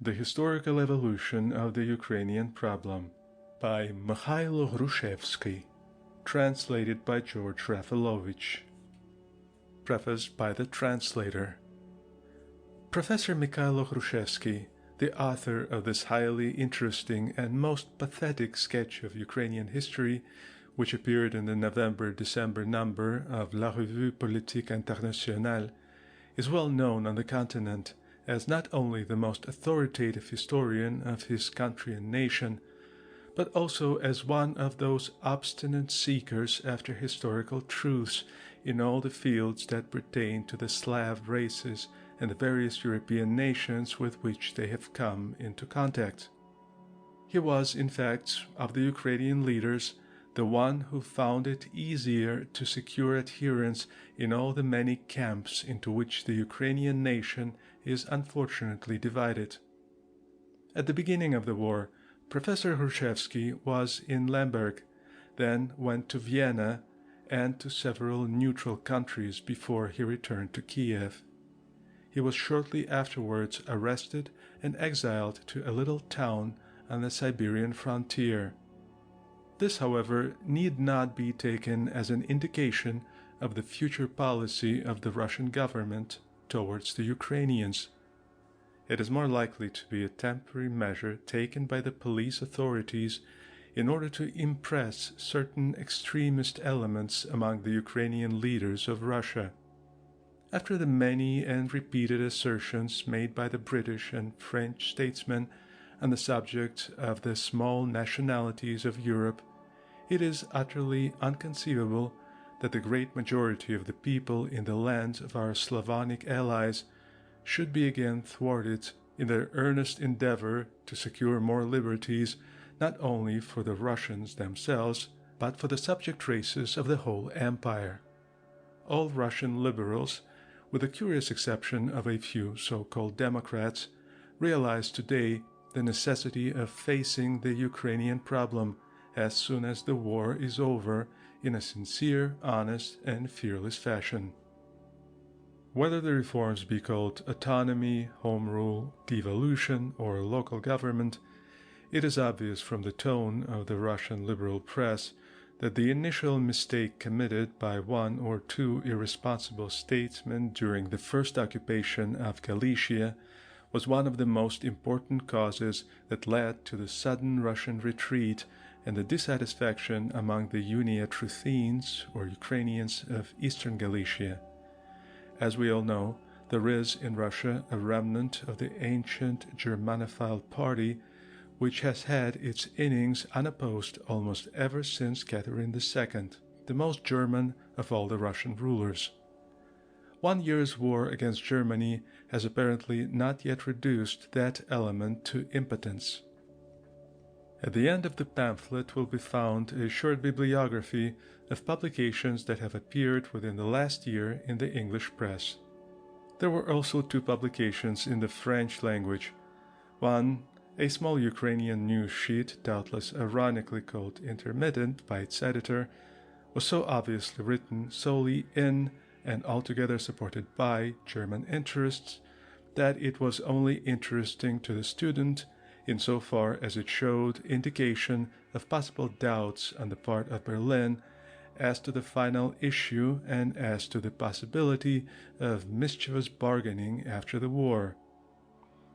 The Historical Evolution of the Ukrainian Problem by Mikhailo Hrushevsky, translated by George Rafalovich. Preface by the translator. Professor Mikhailo Hrushevsky, the author of this highly interesting and most pathetic sketch of Ukrainian history, which appeared in the November-December number of La Revue Politique Internationale, is well known on the continent as not only the most authoritative historian of his country and nation, but also as one of those obstinate seekers after historical truths in all the fields that pertain to the Slav races and the various European nations with which they have come into contact. He was, in fact, of the Ukrainian leaders, the one who found it easier to secure adherents in all the many camps into which the Ukrainian nation is unfortunately divided. At the beginning of the war, Professor Hrushevsky was in Lemberg, then went to Vienna and to several neutral countries before he returned to Kiev. He was shortly afterwards arrested and exiled to a little town on the Siberian frontier. This, however, need not be taken as an indication of the future policy of the Russian government towards the Ukrainians. It is more likely to be a temporary measure taken by the police authorities in order to impress certain extremist elements among the Ukrainian leaders of Russia. After the many and repeated assertions made by the British and French statesmen on the subject of the small nationalities of Europe, it is utterly inconceivable that the great majority of the people in the lands of our Slavonic allies should be again thwarted in their earnest endeavor to secure more liberties not only for the Russians themselves, but for the subject races of the whole empire. All Russian liberals, with the curious exception of a few so-called Democrats, realize today the necessity of facing the Ukrainian problem as soon as the war is over in a sincere, honest, and fearless fashion. Whether the reforms be called autonomy, home rule, devolution, or local government, it is obvious from the tone of the Russian liberal press that the initial mistake committed by one or two irresponsible statesmen during the first occupation of Galicia was one of the most important causes that led to the sudden Russian retreat and the dissatisfaction among the Uniatruthians or Ukrainians of eastern Galicia. As we all know, there is in Russia a remnant of the ancient Germanophile party which has had its innings unopposed almost ever since Catherine II, the most German of all the Russian rulers. 1 year's war against Germany has apparently not yet reduced that element to impotence. At the end of the pamphlet will be found a short bibliography of publications that have appeared within the last year in the English press. There were also 2 publications in the French language. One, a small Ukrainian news sheet, doubtless ironically called Intermittent by its editor, was so obviously written solely in and altogether supported by German interests that it was only interesting to the student insofar as it showed indication of possible doubts on the part of Berlin as to the final issue and as to the possibility of mischievous bargaining after the war.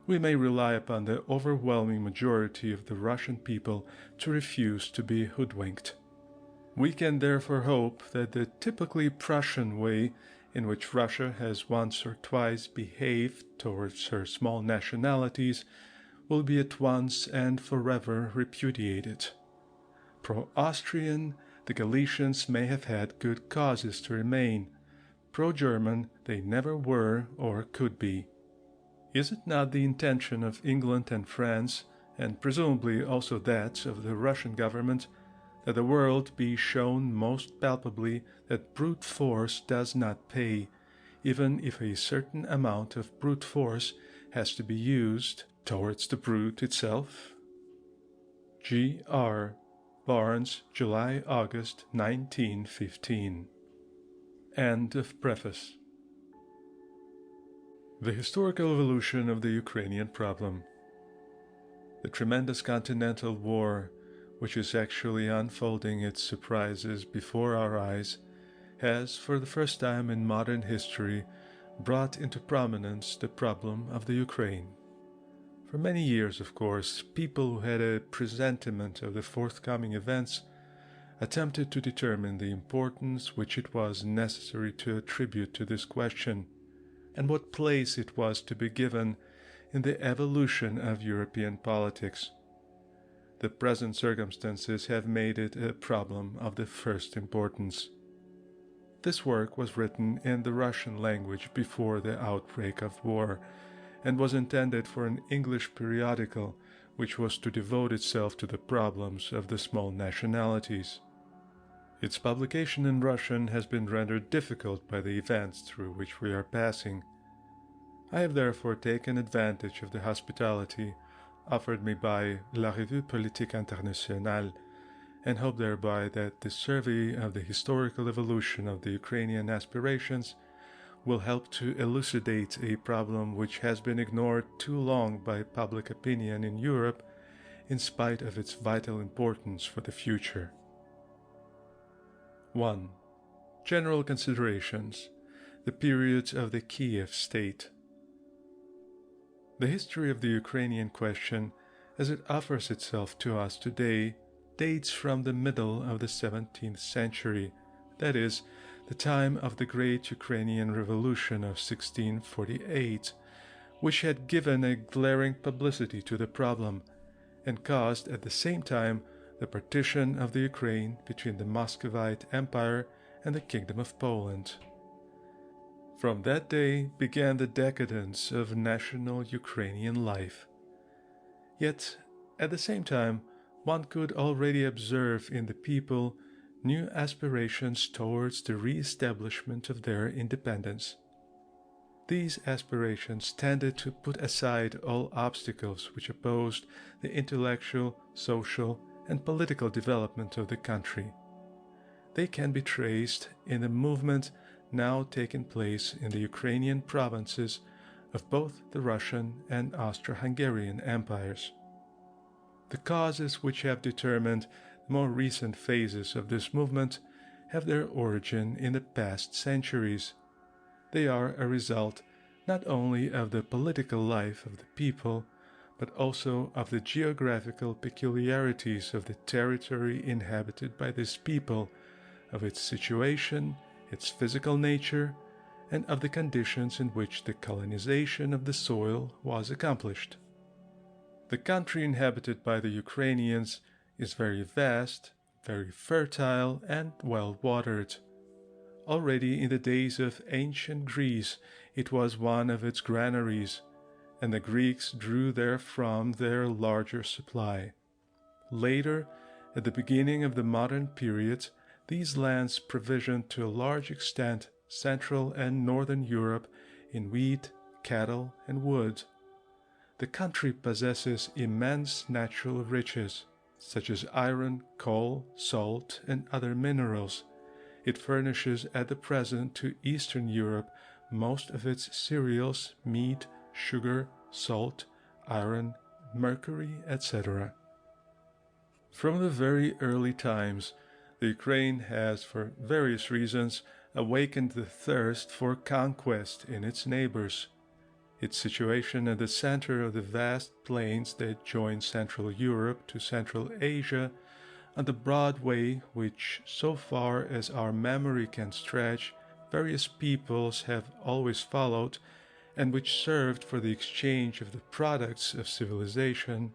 We may rely upon the overwhelming majority of the Russian people to refuse to be hoodwinked. We can therefore hope that the typically Prussian way in which Russia has once or twice behaved towards her small nationalities will be at once and forever repudiated. Pro-Austrian, the Galicians may have had good causes to remain. Pro-German, they never were or could be. Is it not the intention of England and France, and presumably also that of the Russian government, that the world be shown most palpably that brute force does not pay, even if a certain amount of brute force has to be used towards the brute itself? G. R. Barnes, July-August 1915. End of preface. The Historical Evolution of the Ukrainian Problem The tremendous continental war, which is actually unfolding its surprises before our eyes, has, for the first time in modern history, brought into prominence the problem of the Ukraine. For many years, of course, people who had a presentiment of the forthcoming events attempted to determine the importance which it was necessary to attribute to this question, and what place it was to be given in the evolution of European politics. The present circumstances have made it a problem of the first importance. This work was written in the Russian language before the outbreak of war, and was intended for an English periodical which was to devote itself to the problems of the small nationalities. Its publication in Russian has been rendered difficult by the events through which we are passing. I have therefore taken advantage of the hospitality offered me by La Revue Politique Internationale, and hope thereby that the survey of the historical evolution of the Ukrainian aspirations will help to elucidate a problem which has been ignored too long by public opinion in Europe, in spite of its vital importance for the future. 1. General considerations. The period of the Kiev state. The history of the Ukrainian question, as it offers itself to us today, dates from the middle of the 17th century, that is, the time of the Great Ukrainian Revolution of 1648, which had given a glaring publicity to the problem, and caused at the same time the partition of the Ukraine between the Muscovite Empire and the Kingdom of Poland. From that day began the decadence of national Ukrainian life. Yet, at the same time, one could already observe in the people new aspirations towards the re-establishment of their independence. These aspirations tended to put aside all obstacles which opposed the intellectual, social, and political development of the country. They can be traced in the movement now taking place in the Ukrainian provinces of both the Russian and Austro-Hungarian empires. The causes which have determined the more recent phases of this movement have their origin in the past centuries. They are a result not only of the political life of the people, but also of the geographical peculiarities of the territory inhabited by this people, of its situation, its physical nature, and of the conditions in which the colonization of the soil was accomplished. The country inhabited by the Ukrainians is very vast, very fertile, and well watered. Already in the days of ancient Greece it was one of its granaries, and the Greeks drew therefrom their larger supply. Later, at the beginning of the modern period, these lands provisioned to a large extent Central and Northern Europe in wheat, cattle, and wood. The country possesses immense natural riches, such as iron, coal, salt, and other minerals. It furnishes at the present to Eastern Europe most of its cereals, meat, sugar, salt, iron, mercury, etc. From the very early times, the Ukraine has, for various reasons, awakened the thirst for conquest in its neighbors. Its situation at the center of the vast plains that join Central Europe to Central Asia, on the broad way which, so far as our memory can stretch, various peoples have always followed, and which served for the exchange of the products of civilization,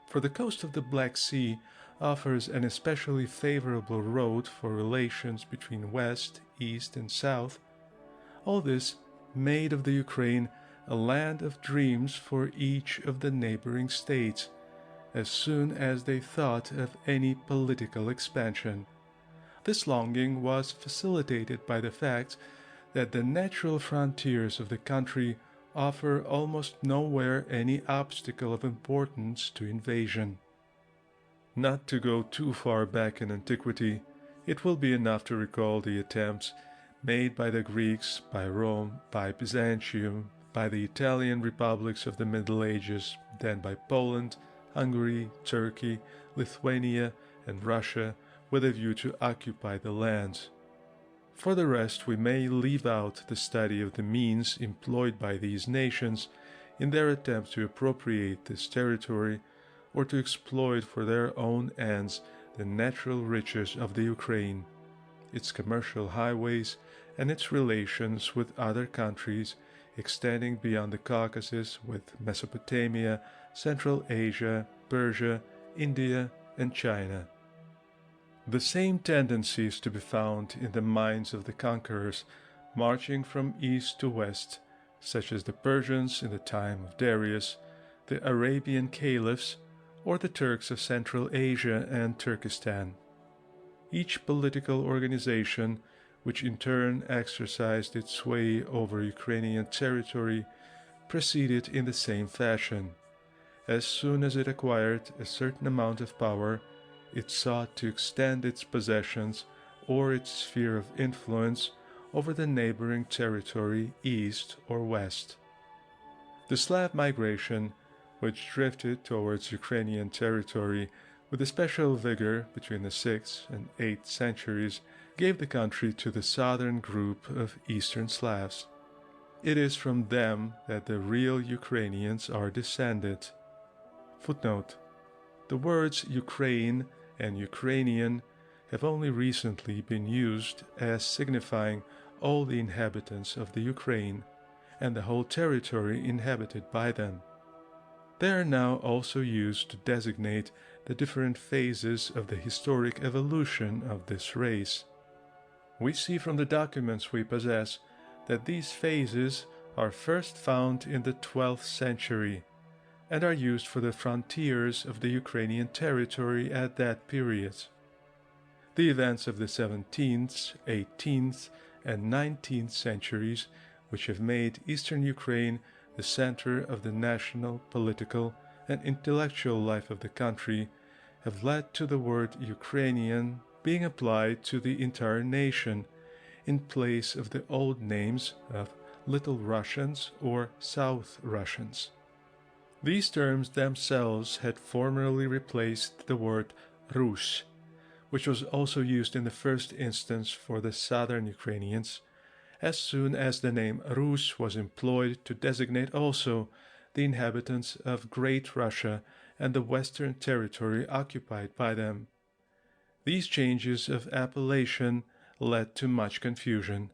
for the coast of the Black Sea offers an especially favorable road for relations between West, East, and South. All this made of the Ukraine a land of dreams for each of the neighboring states, as soon as they thought of any political expansion. This longing was facilitated by the fact that the natural frontiers of the country offer almost nowhere any obstacle of importance to invasion. Not to go too far back in antiquity, it will be enough to recall the attempts made by the Greeks, by Rome, by Byzantium, by the Italian republics of the Middle Ages, then by Poland, Hungary, Turkey, Lithuania, and Russia with a view to occupy the lands. For the rest, we may leave out the study of the means employed by these nations in their attempt to appropriate this territory or to exploit for their own ends the natural riches of the Ukraine, its commercial highways, and its relations with other countries extending beyond the Caucasus with Mesopotamia, Central Asia, Persia, India, and China. The same tendencies to be found in the minds of the conquerors marching from east to west, such as the Persians in the time of Darius, the Arabian caliphs, or the Turks of Central Asia and Turkestan. Each political organization, which in turn exercised its sway over Ukrainian territory, proceeded in the same fashion. As soon as it acquired a certain amount of power, it sought to extend its possessions or its sphere of influence over the neighboring territory east or west. The Slav migration, which drifted towards Ukrainian territory with especial vigor between the 6th and 8th centuries, gave the country to the southern group of Eastern Slavs. It is from them that the real Ukrainians are descended. Footnote: the words Ukraine and Ukrainian have only recently been used as signifying all the inhabitants of the Ukraine and the whole territory inhabited by them. They are now also used to designate the different phases of the historic evolution of this race. We see from the documents we possess that these phases are first found in the 12th century and are used for the frontiers of the Ukrainian territory at that period. The events of the 17th, 18th, and 19th centuries, which have made Eastern Ukraine the center of the national, political, and intellectual life of the country, have led to the word Ukrainian being applied to the entire nation in place of the old names of Little Russians or South Russians. These terms themselves had formerly replaced the word Rus, which was also used in the first instance for the southern Ukrainians, as soon as the name Rus was employed to designate also the inhabitants of Great Russia and the western territory occupied by them. These changes of appellation led to much confusion.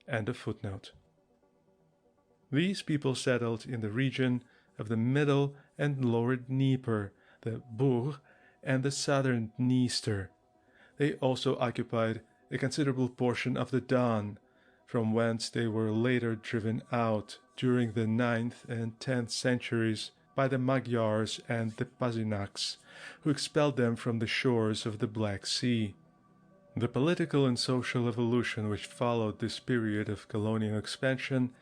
End of footnote. These people settled in the region of the middle and lower Dnieper, the Bug, and the southern Dniester. They also occupied a considerable portion of the Don, from whence they were later driven out during the 9th and 10th centuries by the Magyars and the Pazinaks, who expelled them from the shores of the Black Sea. The political and social evolution which followed this period of colonial expansion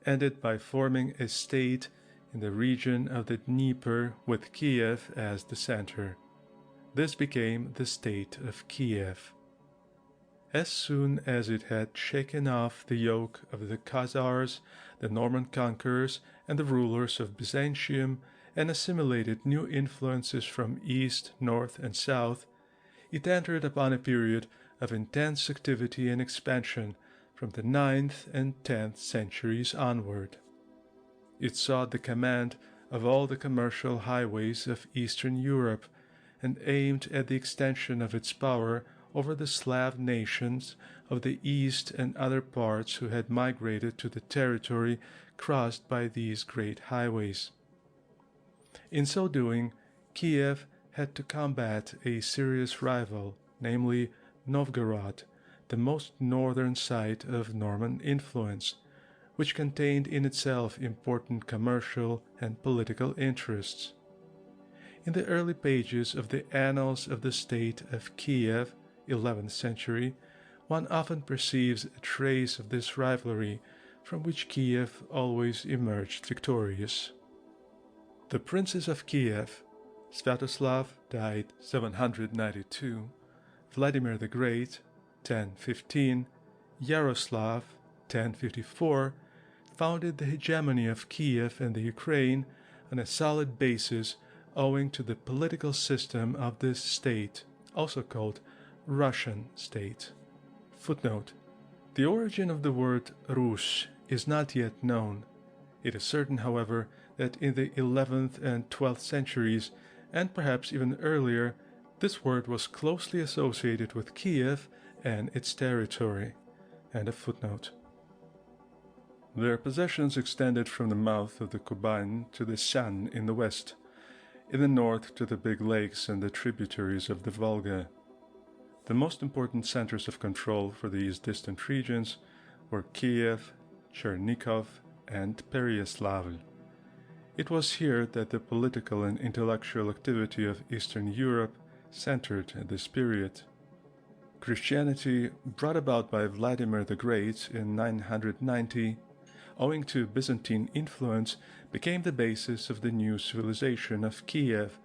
ended by forming a state in the region of the Dnieper with Kiev as the center. This became the state of Kiev. As soon as it had shaken off the yoke of the Khazars, the Norman conquerors, and the rulers of Byzantium, and assimilated new influences from east, north, and south, it entered upon a period of intense activity and expansion from the 9th and 10th centuries onward. It sought the command of all the commercial highways of Eastern Europe and aimed at the extension of its power over the Slav nations of the East and other parts who had migrated to the territory crossed by these great highways. In so doing, Kiev had to combat a serious rival, namely Novgorod, the most northern site of Norman influence, which contained in itself important commercial and political interests. In the early pages of the Annals of the State of Kiev, 11th century, one often perceives a trace of this rivalry, from which Kiev always emerged victorious. The princes of Kiev, Sviatoslav died 792, Vladimir the Great, 1015, Yaroslav, 1054, founded the hegemony of Kiev and the Ukraine on a solid basis owing to the political system of this state, also called Russian state. Footnote: the origin of the word Rus is not yet known. It is certain, however, that in the 11th and 12th centuries, and perhaps even earlier, this word was closely associated with Kiev and its territory. End of footnote. Their possessions extended from the mouth of the Kuban to the San in the west, in the north to the big lakes and the tributaries of the Volga. The most important centers of control for these distant regions were Kiev, Chernigov, and Pereyaslavl. It was here that the political and intellectual activity of Eastern Europe centered at this period. Christianity, brought about by Vladimir the Great in 990, owing to Byzantine influence, became the basis of the new civilization of Kiev,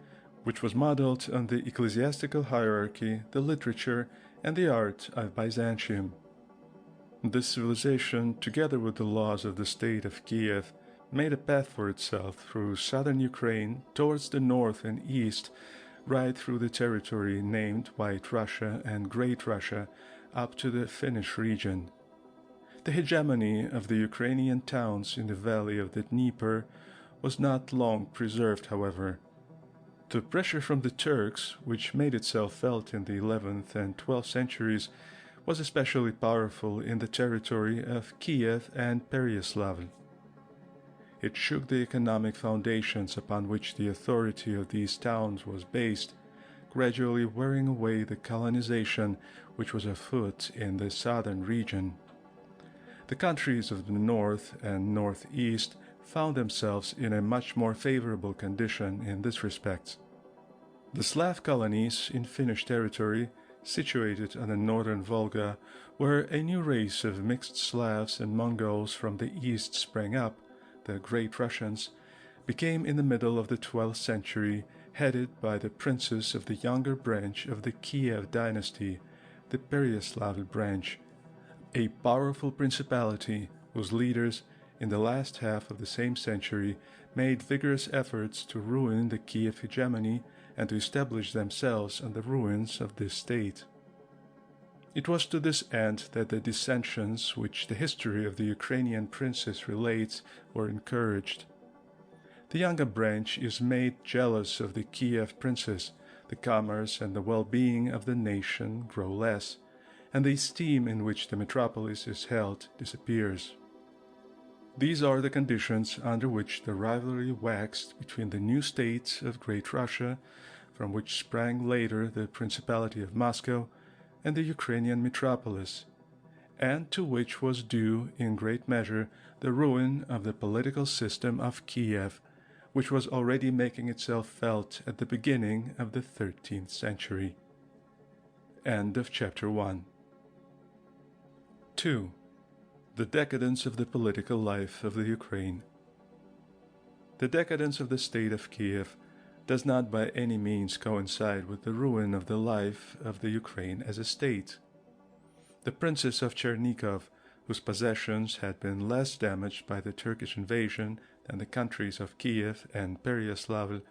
which was modeled on the ecclesiastical hierarchy, the literature, and the art of Byzantium. This civilization, together with the laws of the state of Kiev, made a path for itself through southern Ukraine towards the north and east, right through the territory named White Russia and Great Russia up to the Finnish region. The hegemony of the Ukrainian towns in the valley of the Dnieper was not long preserved, however. The pressure from the Turks, which made itself felt in the 11th and 12th centuries, was especially powerful in the territory of Kiev and Pereyaslavl. It shook the economic foundations upon which the authority of these towns was based, gradually wearing away the colonization which was afoot in the southern region. The countries of the north and northeast found themselves in a much more favorable condition in this respect. The Slav colonies in Finnish territory, situated on the northern Volga, where a new race of mixed Slavs and Mongols from the east sprang up, the Great Russians, became in the middle of the 12th century headed by the princes of the younger branch of the Kiev dynasty, the Pereyaslavl branch, a powerful principality whose leaders, in the last half of the same century, made vigorous efforts to ruin the Kiev hegemony and to establish themselves on the ruins of this state. It was to this end that the dissensions which the history of the Ukrainian princes relates were encouraged. The younger branch is made jealous of the Kiev princes, the commerce and the well-being of the nation grow less, and the esteem in which the metropolis is held disappears. These are the conditions under which the rivalry waxed between the new state of Great Russia, from which sprang later the Principality of Moscow, and the Ukrainian metropolis, and to which was due in great measure the ruin of the political system of Kiev, which was already making itself felt at the beginning of the 13th century. End of chapter 1. 2. The decadence of the political life of the Ukraine. The decadence of the state of Kiev does not by any means coincide with the ruin of the life of the Ukraine as a state. The princes of Chernigov, whose possessions had been less damaged by the Turkish invasion than the countries of Kiev and Pereyaslavl,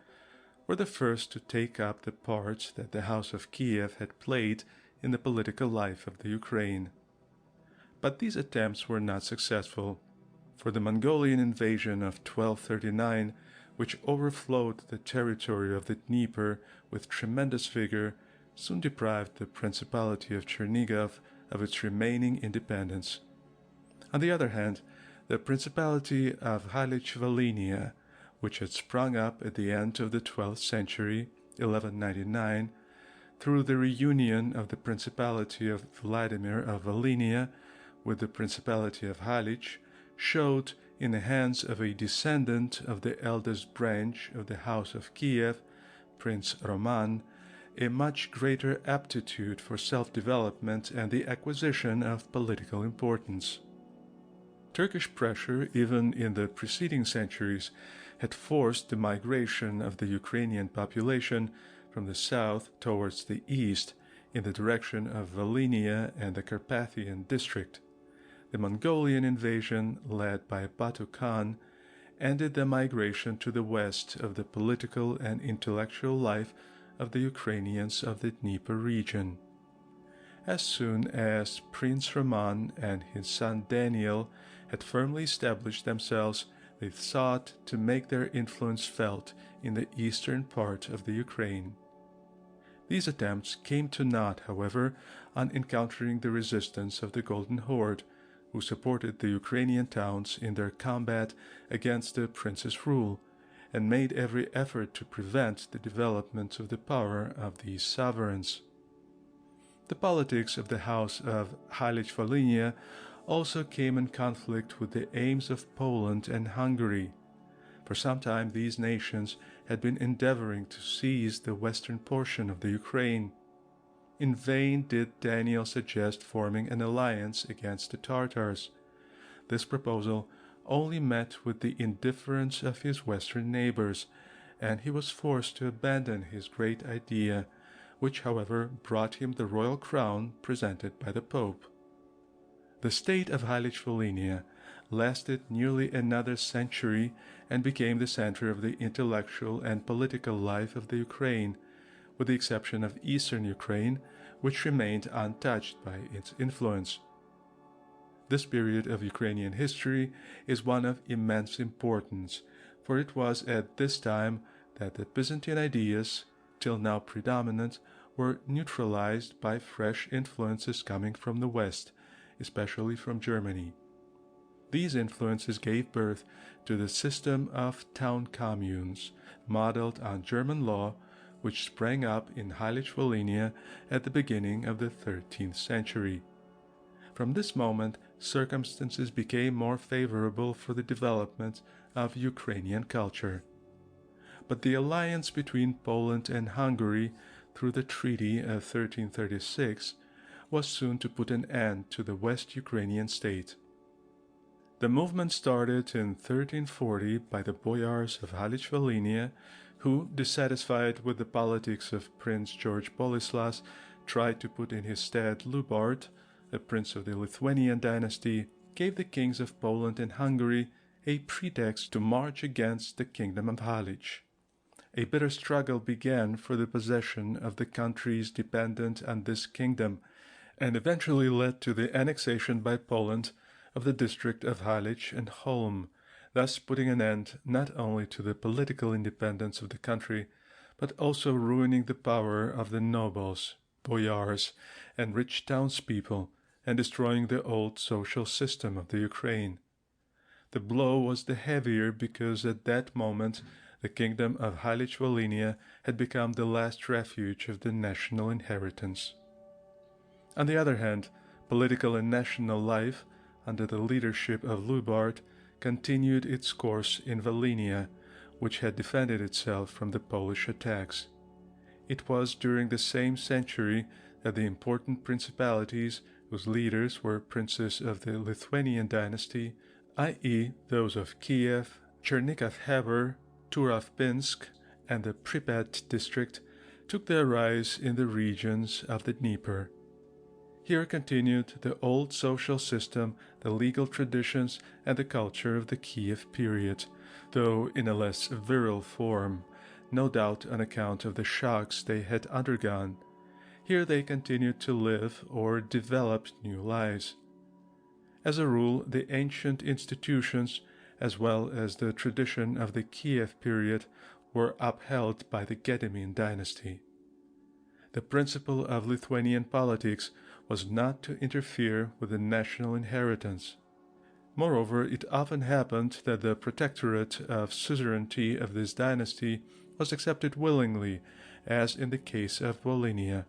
were the first to take up the part that the House of Kiev had played in the political life of the Ukraine. But these attempts were not successful, for the Mongolian invasion of 1239, which overflowed the territory of the Dnieper with tremendous vigor, soon deprived the Principality of Chernigov of its remaining independence. On the other hand, the Principality of Halych-Volhynia, which had sprung up at the end of the 12th century, 1199, through the reunion of the Principality of Vladimir of Volhynia with the Principality of Halych, showed, in the hands of a descendant of the eldest branch of the House of Kiev, Prince Roman, a much greater aptitude for self-development and the acquisition of political importance. Turkish pressure, even in the preceding centuries, had forced the migration of the Ukrainian population from the south towards the east in the direction of Volhynia and the Carpathian district. The Mongolian invasion, led by Batu Khan, ended the migration to the west of the political and intellectual life of the Ukrainians of the Dnieper region. As soon as Prince Roman and his son Daniel had firmly established themselves, they sought to make their influence felt in the eastern part of the Ukraine. These attempts came to naught, however, on encountering the resistance of the Golden Horde, who supported the Ukrainian towns in their combat against the prince's rule, and made every effort to prevent the development of the power of these sovereigns. The politics of the House of Halich-Volhynia also came in conflict with the aims of Poland and Hungary. For some time these nations had been endeavoring to seize the western portion of the Ukraine. In vain did Daniel suggest forming an alliance against the Tartars. This proposal only met with the indifference of his western neighbors, and he was forced to abandon his great idea, which, however, brought him the royal crown presented by the Pope. The state of Halich-Volhynia lasted nearly another century and became the center of the intellectual and political life of the Ukraine, with the exception of eastern Ukraine, which remained untouched by its influence. This period of Ukrainian history is one of immense importance, for it was at this time that the Byzantine ideas, till now predominant, were neutralized by fresh influences coming from the West, especially from Germany. These influences gave birth to the system of town communes, modeled on German law, which sprang up in Halich-Volhynia at the beginning of the 13th century. From this moment, circumstances became more favorable for the development of Ukrainian culture. But the alliance between Poland and Hungary through the Treaty of 1336 was soon to put an end to the West Ukrainian state. The movement started in 1340 by the boyars of Halich-Volhynia, who, dissatisfied with the politics of Prince George Boleslas, tried to put in his stead Lubart, a prince of the Lithuanian dynasty, gave the kings of Poland and Hungary a pretext to march against the kingdom of Halich. A bitter struggle began for the possession of the countries dependent on this kingdom, and eventually led to the annexation by Poland of the district of Halich and Holm, thus putting an end not only to the political independence of the country, but also ruining the power of the nobles, boyars, and rich townspeople, and destroying the old social system of the Ukraine. The blow was the heavier because at that moment the kingdom of Halich-Volhynia had become the last refuge of the national inheritance. On the other hand, political and national life, under the leadership of Lubart, continued its course in Volhynia, which had defended itself from the Polish attacks. It was during the same century that the important principalities whose leaders were princes of the Lithuanian dynasty, i.e. those of Kiev, Chernihiv-Hever, Turov-Pinsk, and the Pripyat district, took their rise in the regions of the Dnieper. Here continued the old social system, the legal traditions, and the culture of the Kiev period, though in a less virile form, no doubt on account of the shocks they had undergone. Here they continued to live or developed new lives. As a rule, the ancient institutions, as well as the tradition of the Kiev period, were upheld by the Gedimine dynasty. The principle of Lithuanian politics was not to interfere with the national inheritance. Moreover, it often happened that the protectorate of suzerainty of this dynasty was accepted willingly, as in the case of Volhynia.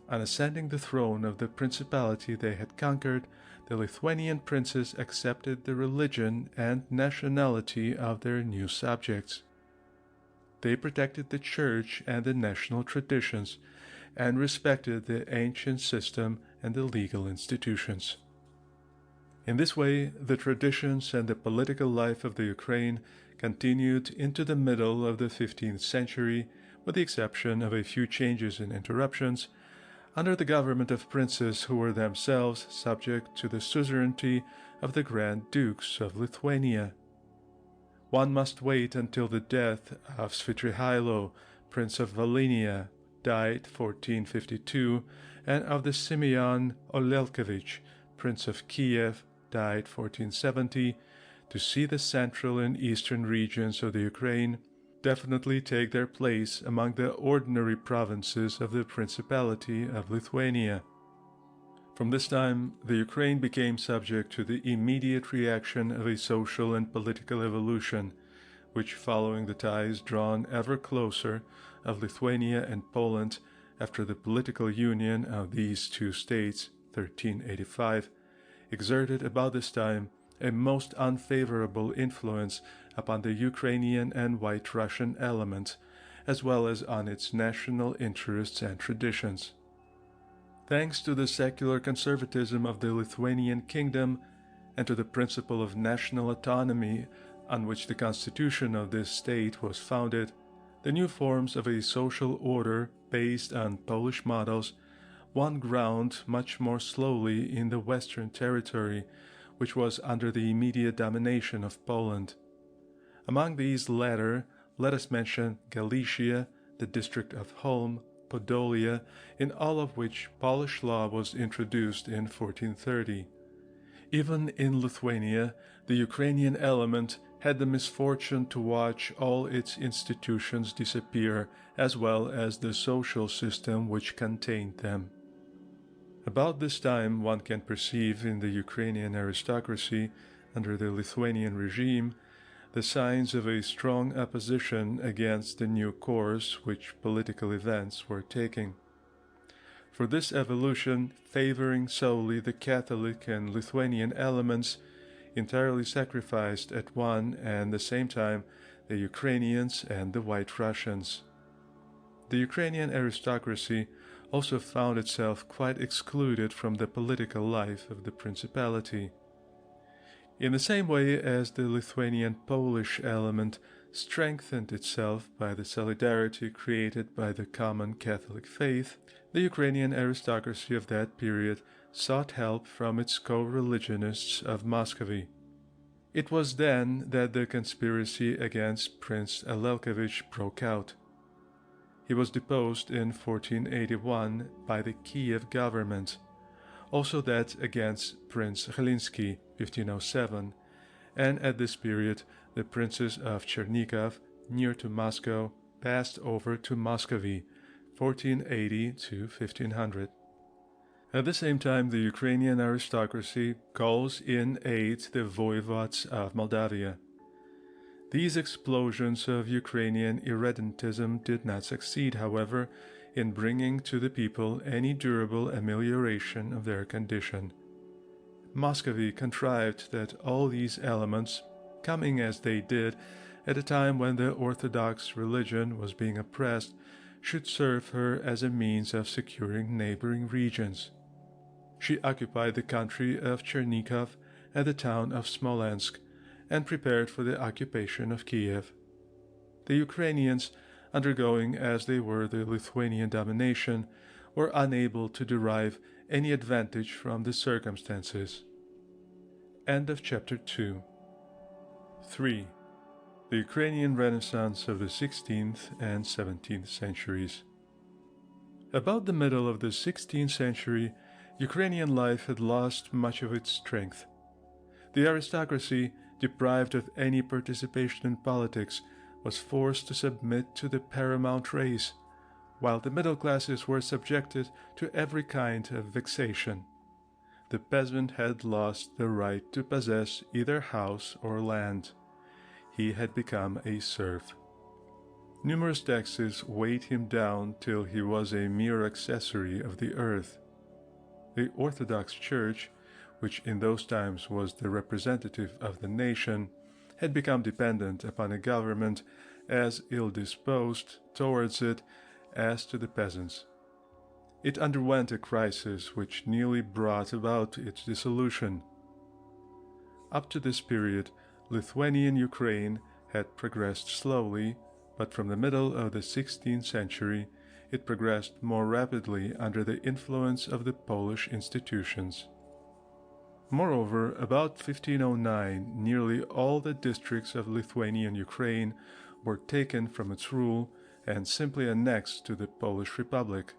On ascending the throne of the principality they had conquered, the Lithuanian princes accepted the religion and nationality of their new subjects. They protected the church and the national traditions, and respected the ancient system and the legal institutions. In this way, the traditions and the political life of the Ukraine continued into the middle of the 15th century, with the exception of a few changes and interruptions, under the government of princes who were themselves subject to the suzerainty of the Grand Dukes of Lithuania. one must wait until the death of Svitrihailo, Prince of Volhynia, died 1452, and of the Simeon Olelkevich, Prince of Kiev, died 1470, to see the central and eastern regions of the Ukraine definitely take their place among the ordinary provinces of the Principality of Lithuania. From this time, the Ukraine became subject to the immediate reaction of a social and political evolution, which, following the ties drawn ever closer of Lithuania and Poland after the political union of these two states, 1385, exerted about this time a most unfavorable influence upon the Ukrainian and White Russian element, as well as on its national interests and traditions. Thanks to the secular conservatism of the Lithuanian kingdom and to the principle of national autonomy on which the constitution of this state was founded, the new forms of a social order based on Polish models won ground much more slowly in the Western territory, which was under the immediate domination of Poland. Among these latter, let us mention Galicia, the district of Holm, Podolia, in all of which Polish law was introduced in 1430. Even in Lithuania, the Ukrainian element had the misfortune to watch all its institutions disappear, as well as the social system which contained them. About this time, one can perceive in the Ukrainian aristocracy, under the Lithuanian regime, the signs of a strong opposition against the new course which political events were taking. For this evolution, favoring solely the Catholic and Lithuanian elements, entirely sacrificed at one and the same time the Ukrainians and the White Russians. The Ukrainian aristocracy also found itself quite excluded from the political life of the Principality. In the same way as the Lithuanian Polish element strengthened itself by the solidarity created by the common Catholic faith, the Ukrainian aristocracy of that period sought help from its co-religionists of Muscovy. It was then that the conspiracy against Prince Olelkevich broke out. He was deposed in 1481 by the Kiev government, also that against Prince Hlinsky, 1507, and at this period the princes of Chernihiv, near to Moscow, passed over to Muscovy, 1480 to 1500. At the same time, the Ukrainian aristocracy calls in aid the voivodes of Moldavia. These explosions of Ukrainian irredentism did not succeed, however, in bringing to the people any durable amelioration of their condition. Muscovy contrived that all these elements, coming as they did at a time when the Orthodox religion was being oppressed, should serve her as a means of securing neighboring regions. She occupied the country of Chernihiv and the town of Smolensk, and prepared for the occupation of Kiev. The Ukrainians, undergoing as they were the Lithuanian domination, were unable to derive any advantage from the circumstances. End of chapter 2. 3. The Ukrainian Renaissance of the 16th and 17th centuries. About the middle of the 16th century, Ukrainian life had lost much of its strength. The aristocracy, deprived of any participation in politics, was forced to submit to the paramount race, while the middle classes were subjected to every kind of vexation. The peasant had lost the right to possess either house or land. He had become a serf. Numerous taxes weighed him down till he was a mere accessory of the earth. The Orthodox Church, which in those times was the representative of the nation, had become dependent upon a government as ill-disposed towards it as to the peasants. It underwent a crisis which nearly brought about its dissolution. Up to this period, Lithuanian Ukraine had progressed slowly, but from the middle of the 16th century it progressed more rapidly under the influence of the Polish institutions. Moreover, about 1509, nearly all the districts of Lithuanian Ukraine were taken from its rule and simply annexed to the Polish Republic.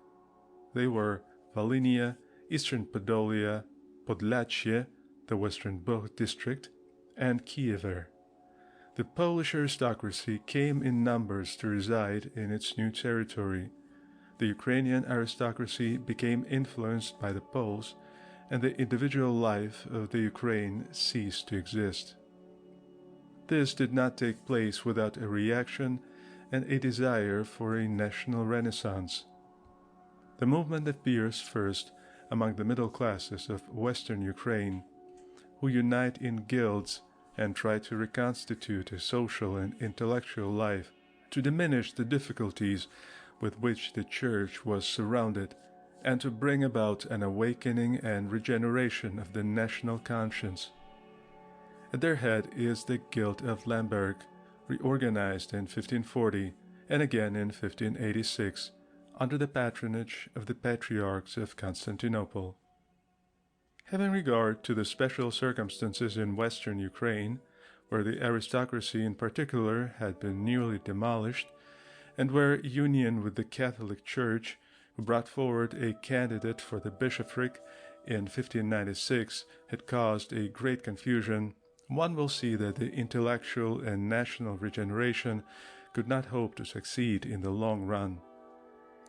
They were Volhynia, Eastern Podolia, Podlasie, the Western Buch district, and Kiever. The Polish aristocracy came in numbers to reside in its new territory. The Ukrainian aristocracy became influenced by the Poles, and the individual life of the Ukraine ceased to exist. This did not take place without a reaction and a desire for a national renaissance. The movement appears first among the middle classes of Western Ukraine, who unite in guilds and try to reconstitute a social and intellectual life to diminish the difficulties with which the Church was surrounded and to bring about an awakening and regeneration of the national conscience. At their head is the Guild of Lemberg, reorganized in 1540 and again in 1586 under the patronage of the Patriarchs of Constantinople. Having regard to the special circumstances in western Ukraine, where the aristocracy in particular had been nearly demolished, and where union with the Catholic Church, who brought forward a candidate for the bishopric in 1596, had caused a great confusion, one will see that the intellectual and national regeneration could not hope to succeed in the long run.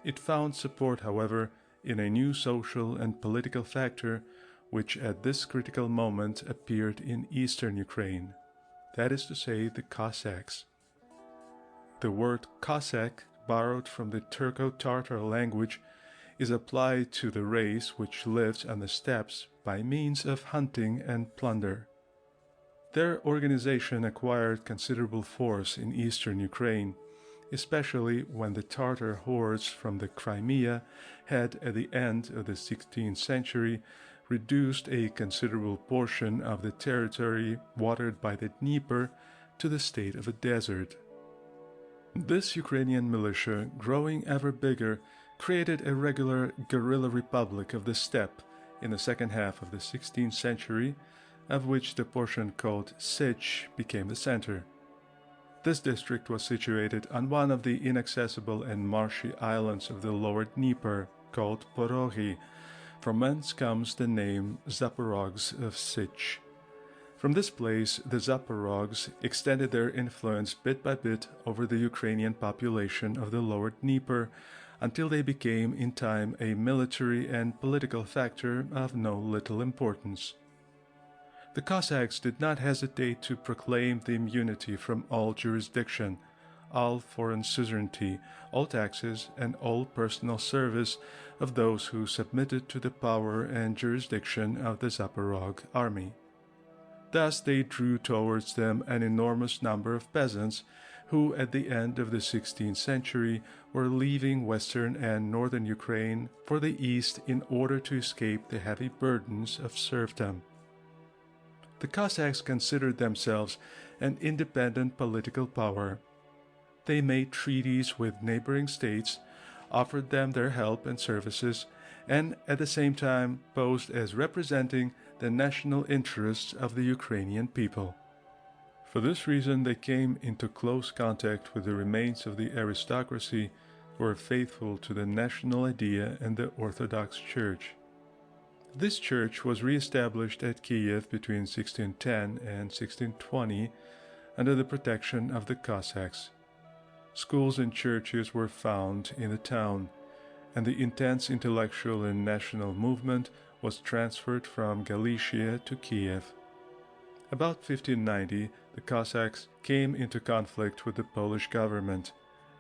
It found support, however, in a new social and political factor which at this critical moment appeared in eastern Ukraine, that is to say, the Cossacks. The word Cossack, borrowed from the Turco-Tartar language, is applied to the race which lives on the steppes by means of hunting and plunder. Their organization acquired considerable force in eastern Ukraine, especially when the Tartar hordes from the Crimea had, at the end of the 16th century, reduced a considerable portion of the territory watered by the Dnieper to the state of a desert. This Ukrainian militia, growing ever bigger, created a regular guerrilla republic of the steppe in the second half of the 16th century, of which the portion called Sich became the center. This district was situated on one of the inaccessible and marshy islands of the lower Dnieper, called Poroghi, from whence comes the name Zaporogs of Sich. From this place, the Zaporogs extended their influence bit by bit over the Ukrainian population of the lower Dnieper until they became in time a military and political factor of no little importance. The Cossacks did not hesitate to proclaim the immunity from all jurisdiction, all foreign suzerainty, all taxes, and all personal service of those who submitted to the power and jurisdiction of the Zaporog army. Thus they drew towards them an enormous number of peasants who at the end of the 16th century were leaving western and northern Ukraine for the east in order to escape the heavy burdens of serfdom. The Cossacks considered themselves an independent political power. They made treaties with neighboring states, offered them their help and services, and at the same time posed as representing the national interests of the Ukrainian people. For this reason they came into close contact with the remains of the aristocracy who were faithful to the national idea and the Orthodox Church. This church was re-established at Kiev between 1610 and 1620 under the protection of the Cossacks. Schools and churches were found in the town, and the intense intellectual and national movement was transferred from Galicia to Kiev. About 1590, the Cossacks came into conflict with the Polish government,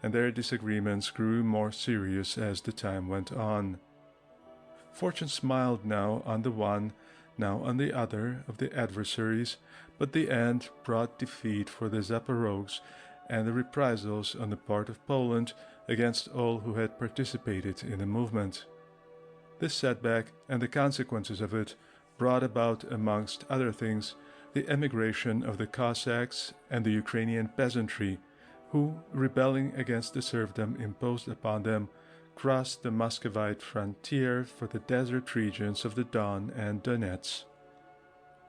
and their disagreements grew more serious as the time went on. Fortune smiled now on the one, now on the other of the adversaries, but the end brought defeat for the Zaporogs and the reprisals on the part of Poland against all who had participated in the movement. This setback and the consequences of it brought about, amongst other things, the emigration of the Cossacks and the Ukrainian peasantry, who, rebelling against the serfdom imposed upon them, crossed the Muscovite frontier for the desert regions of the Don and Donets.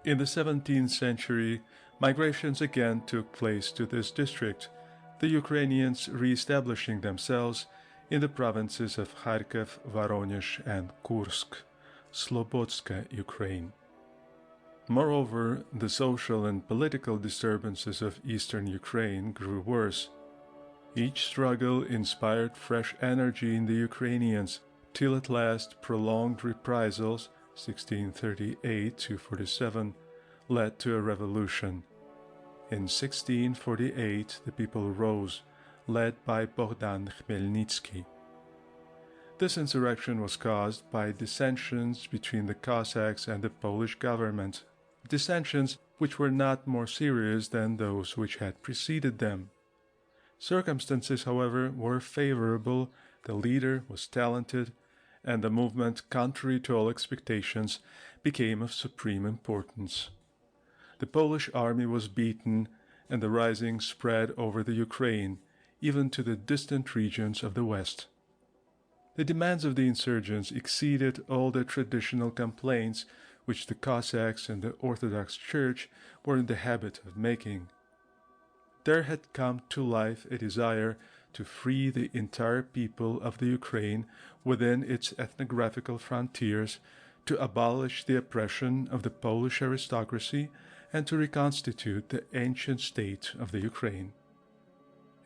In the 17th century, migrations again took place to this district, the Ukrainians re-establishing themselves in the provinces of Kharkiv, Voronezh, and Kursk, Slobodska Ukraine. Moreover, the social and political disturbances of eastern Ukraine grew worse. Each struggle inspired fresh energy in the Ukrainians, till at last prolonged reprisals, 1638–47, led to a revolution. In 1648 the people rose, led by Bogdan Khmelnytsky. This insurrection was caused by dissensions between the Cossacks and the Polish government, dissensions which were not more serious than those which had preceded them. Circumstances, however, were favorable, the leader was talented, and the movement, contrary to all expectations, became of supreme importance. The Polish army was beaten, and the rising spread over the Ukraine, even to the distant regions of the west. The demands of the insurgents exceeded all the traditional complaints which the Cossacks and the Orthodox Church were in the habit of making. There had come to life a desire to free the entire people of the Ukraine within its ethnographical frontiers, to abolish the oppression of the Polish aristocracy, and to reconstitute the ancient state of the Ukraine.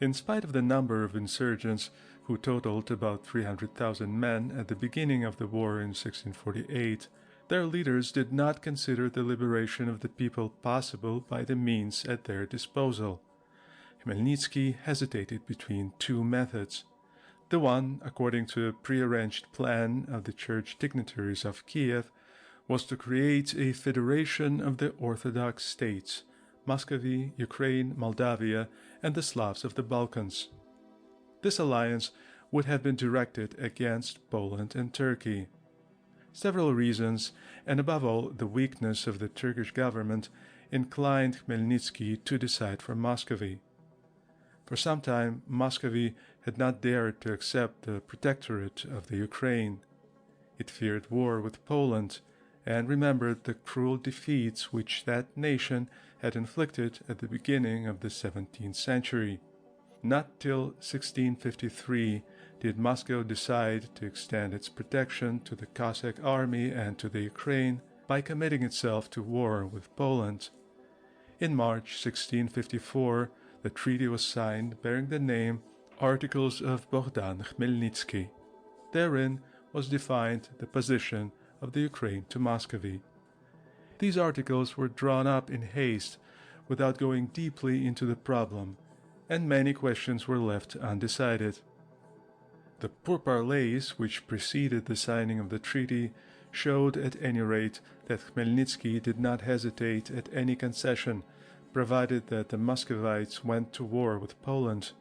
In spite of the number of insurgents, who totaled about 300,000 men at the beginning of the war in 1648, their leaders did not consider the liberation of the people possible by the means at their disposal. Khmelnytsky hesitated between two methods. The one, according to a prearranged plan of the church dignitaries of Kiev, was to create a federation of the Orthodox states, Muscovy, Ukraine, Moldavia, and the Slavs of the Balkans. This alliance would have been directed against Poland and Turkey. Several reasons, and above all the weakness of the Turkish government, inclined Khmelnytsky to decide for Muscovy. For some time, Muscovy had not dared to accept the protectorate of the Ukraine. It feared war with Poland, and remembered the cruel defeats which that nation had inflicted at the beginning of the 17th century. Not till 1653 did Moscow decide to extend its protection to the Cossack army and to the Ukraine by committing itself to war with Poland. In March 1654, the treaty was signed bearing the name Articles of Bogdan Khmelnytsky. Therein was defined the position of the Ukraine to Muscovy. These articles were drawn up in haste, without going deeply into the problem, and many questions were left undecided. The pourparlers which preceded the signing of the treaty showed at any rate that Khmelnytsky did not hesitate at any concession, provided that the Muscovites went to war with Poland.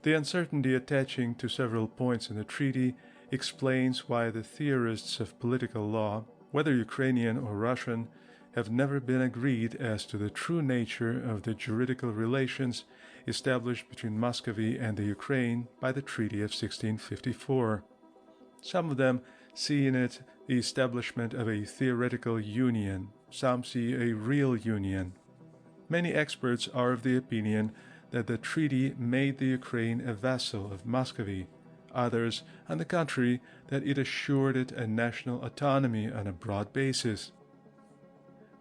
The uncertainty attaching to several points in the treaty explains why the theorists of political law, whether Ukrainian or Russian, have never been agreed as to the true nature of the juridical relations established between Muscovy and the Ukraine by the Treaty of 1654. Some of them see in it the establishment of a theoretical union, some see a real union. Many experts are of the opinion that the treaty made the Ukraine a vassal of Muscovy, others, on the contrary, that it assured it a national autonomy on a broad basis.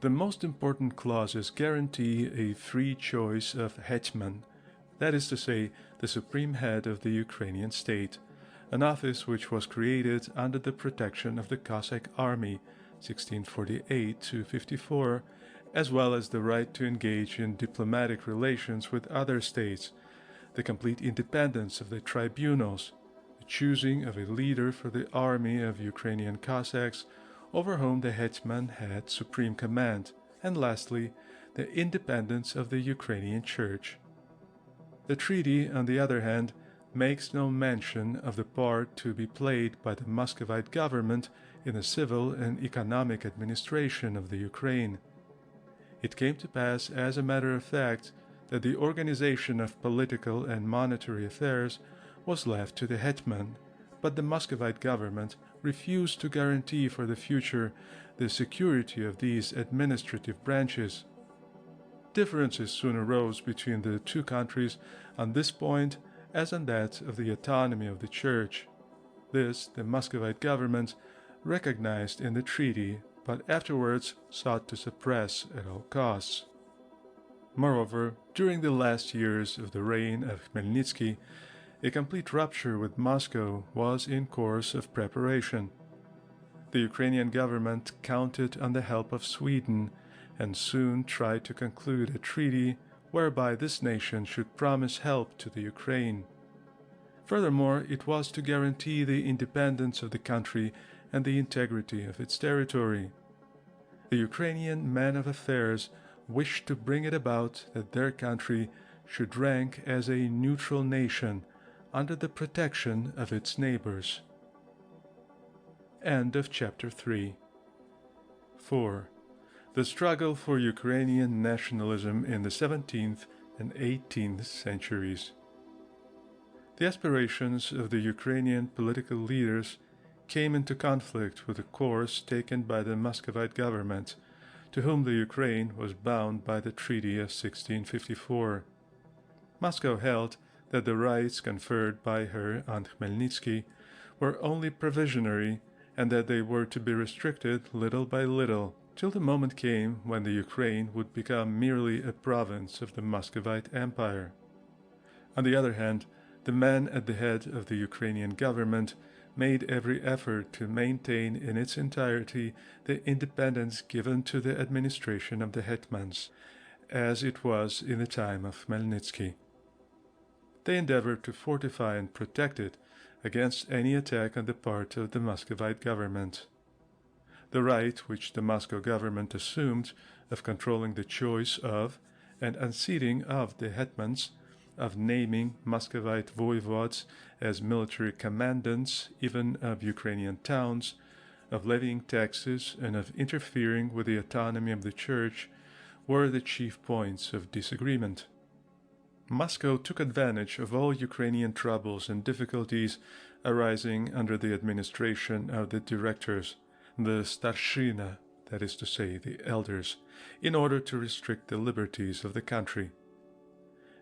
The most important clauses guarantee a free choice of hetman, that is to say, the supreme head of the Ukrainian state, an office which was created under the protection of the Cossack army, 1648–54, as well as the right to engage in diplomatic relations with other states, the complete independence of the tribunals, the choosing of a leader for the army of Ukrainian Cossacks, over whom the hetman had supreme command, and lastly, the independence of the Ukrainian Church. The treaty, on the other hand, makes no mention of the part to be played by the Muscovite government in the civil and economic administration of the Ukraine. It came to pass, as a matter of fact, that the organization of political and monetary affairs was left to the hetman, but the Muscovite government refused to guarantee for the future the security of these administrative branches. Differences soon arose between the two countries on this point as on that of the autonomy of the Church. This the Muscovite government recognized in the treaty, but afterwards sought to suppress at all costs. Moreover, during the last years of the reign of Khmelnytsky, a complete rupture with Moscow was in course of preparation. The Ukrainian government counted on the help of Sweden and soon tried to conclude a treaty whereby this nation should promise help to the Ukraine. Furthermore, it was to guarantee the independence of the country and the integrity of its territory. The Ukrainian men of affairs wished to bring it about that their country should rank as a neutral nation under the protection of its neighbors. End of chapter 3. 4. The struggle for Ukrainian nationalism in the 17th and 18th centuries. The aspirations of the Ukrainian political leaders came into conflict with the course taken by the Muscovite government, to whom the Ukraine was bound by the Treaty of 1654. Moscow held that the rights conferred by her on Khmelnytsky were only provisionary and that they were to be restricted little by little, till the moment came when the Ukraine would become merely a province of the Muscovite Empire. On the other hand, the men at the head of the Ukrainian government made every effort to maintain in its entirety the independence given to the administration of the hetmans, as it was in the time of Khmelnytsky. They endeavored to fortify and protect it against any attack on the part of the Muscovite government. The right which the Moscow government assumed of controlling the choice of and unseating of the hetmans, of naming Muscovite voivodes as military commandants even of Ukrainian towns, of levying taxes, and of interfering with the autonomy of the Church were the chief points of disagreement. Moscow took advantage of all Ukrainian troubles and difficulties arising under the administration of the directors, the starshina, that is to say, the elders, in order to restrict the liberties of the country.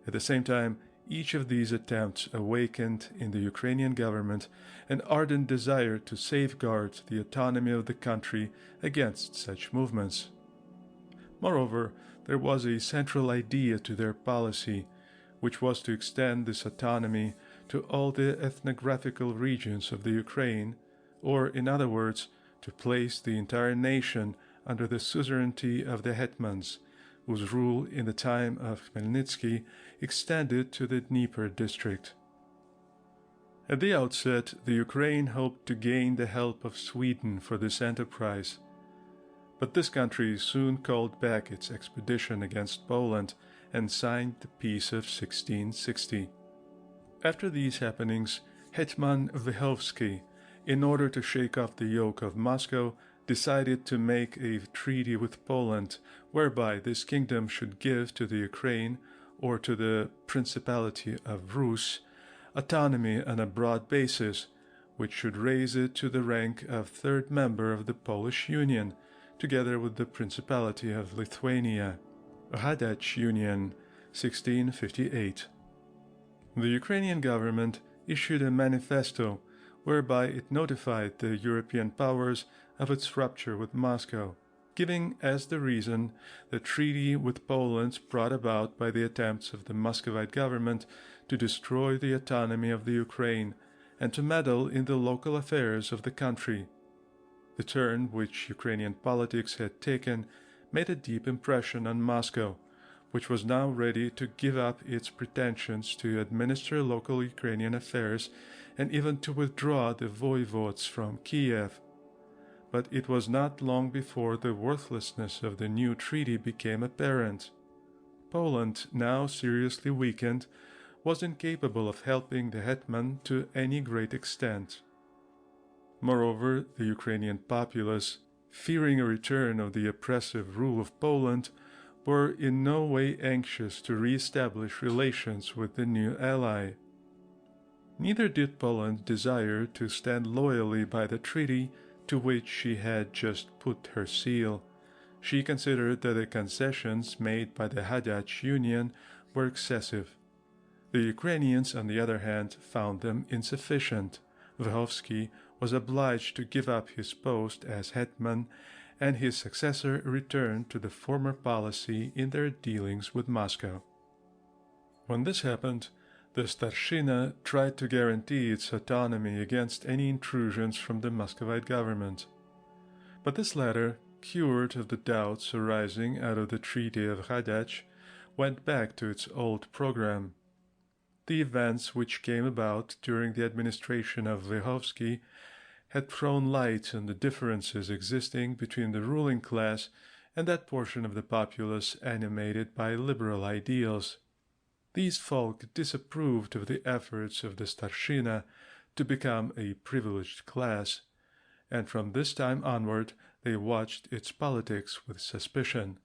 At the same time, each of these attempts awakened in the Ukrainian government an ardent desire to safeguard the autonomy of the country against such movements. Moreover, there was a central idea to their policy, which was to extend this autonomy to all the ethnographical regions of the Ukraine, or, in other words, to place the entire nation under the suzerainty of the hetmans, whose rule in the time of Khmelnytsky extended to the Dnieper district. At the outset, the Ukraine hoped to gain the help of Sweden for this enterprise, but this country soon called back its expedition against Poland and signed the Peace of 1660. After these happenings, Hetman Vyhovsky, in order to shake off the yoke of Moscow, decided to make a treaty with Poland whereby this kingdom should give to the Ukraine, or to the Principality of Rus, autonomy on a broad basis, which should raise it to the rank of third member of the Polish Union, together with the Principality of Lithuania, Hadach Union, 1658. The Ukrainian government issued a manifesto whereby it notified the European powers of its rupture with Moscow, giving as the reason the treaty with Poland brought about by the attempts of the Muscovite government to destroy the autonomy of the Ukraine and to meddle in the local affairs of the country. The turn which Ukrainian politics had taken made a deep impression on Moscow, which was now ready to give up its pretensions to administer local Ukrainian affairs and even to withdraw the voivodes from Kiev. But it was not long before the worthlessness of the new treaty became apparent. Poland, now seriously weakened, was incapable of helping the hetman to any great extent. Moreover, the Ukrainian populace, fearing a return of the oppressive rule of Poland, were in no way anxious to re-establish relations with the new ally. Neither did Poland desire to stand loyally by the treaty to which she had just put her seal. She considered that the concessions made by the Hadach Union were excessive. The Ukrainians, on the other hand, found them insufficient. Vyhovsky was obliged to give up his post as hetman, and his successor returned to the former policy in their dealings with Moscow. When this happened, the Starshina tried to guarantee its autonomy against any intrusions from the Muscovite government. But this latter, cured of the doubts arising out of the Treaty of Hadach, went back to its old program. The events which came about during the administration of Vyhovsky had thrown light on the differences existing between the ruling class and that portion of the populace animated by liberal ideals. These folk disapproved of the efforts of the Starshina to become a privileged class, and from this time onward they watched its politics with suspicion.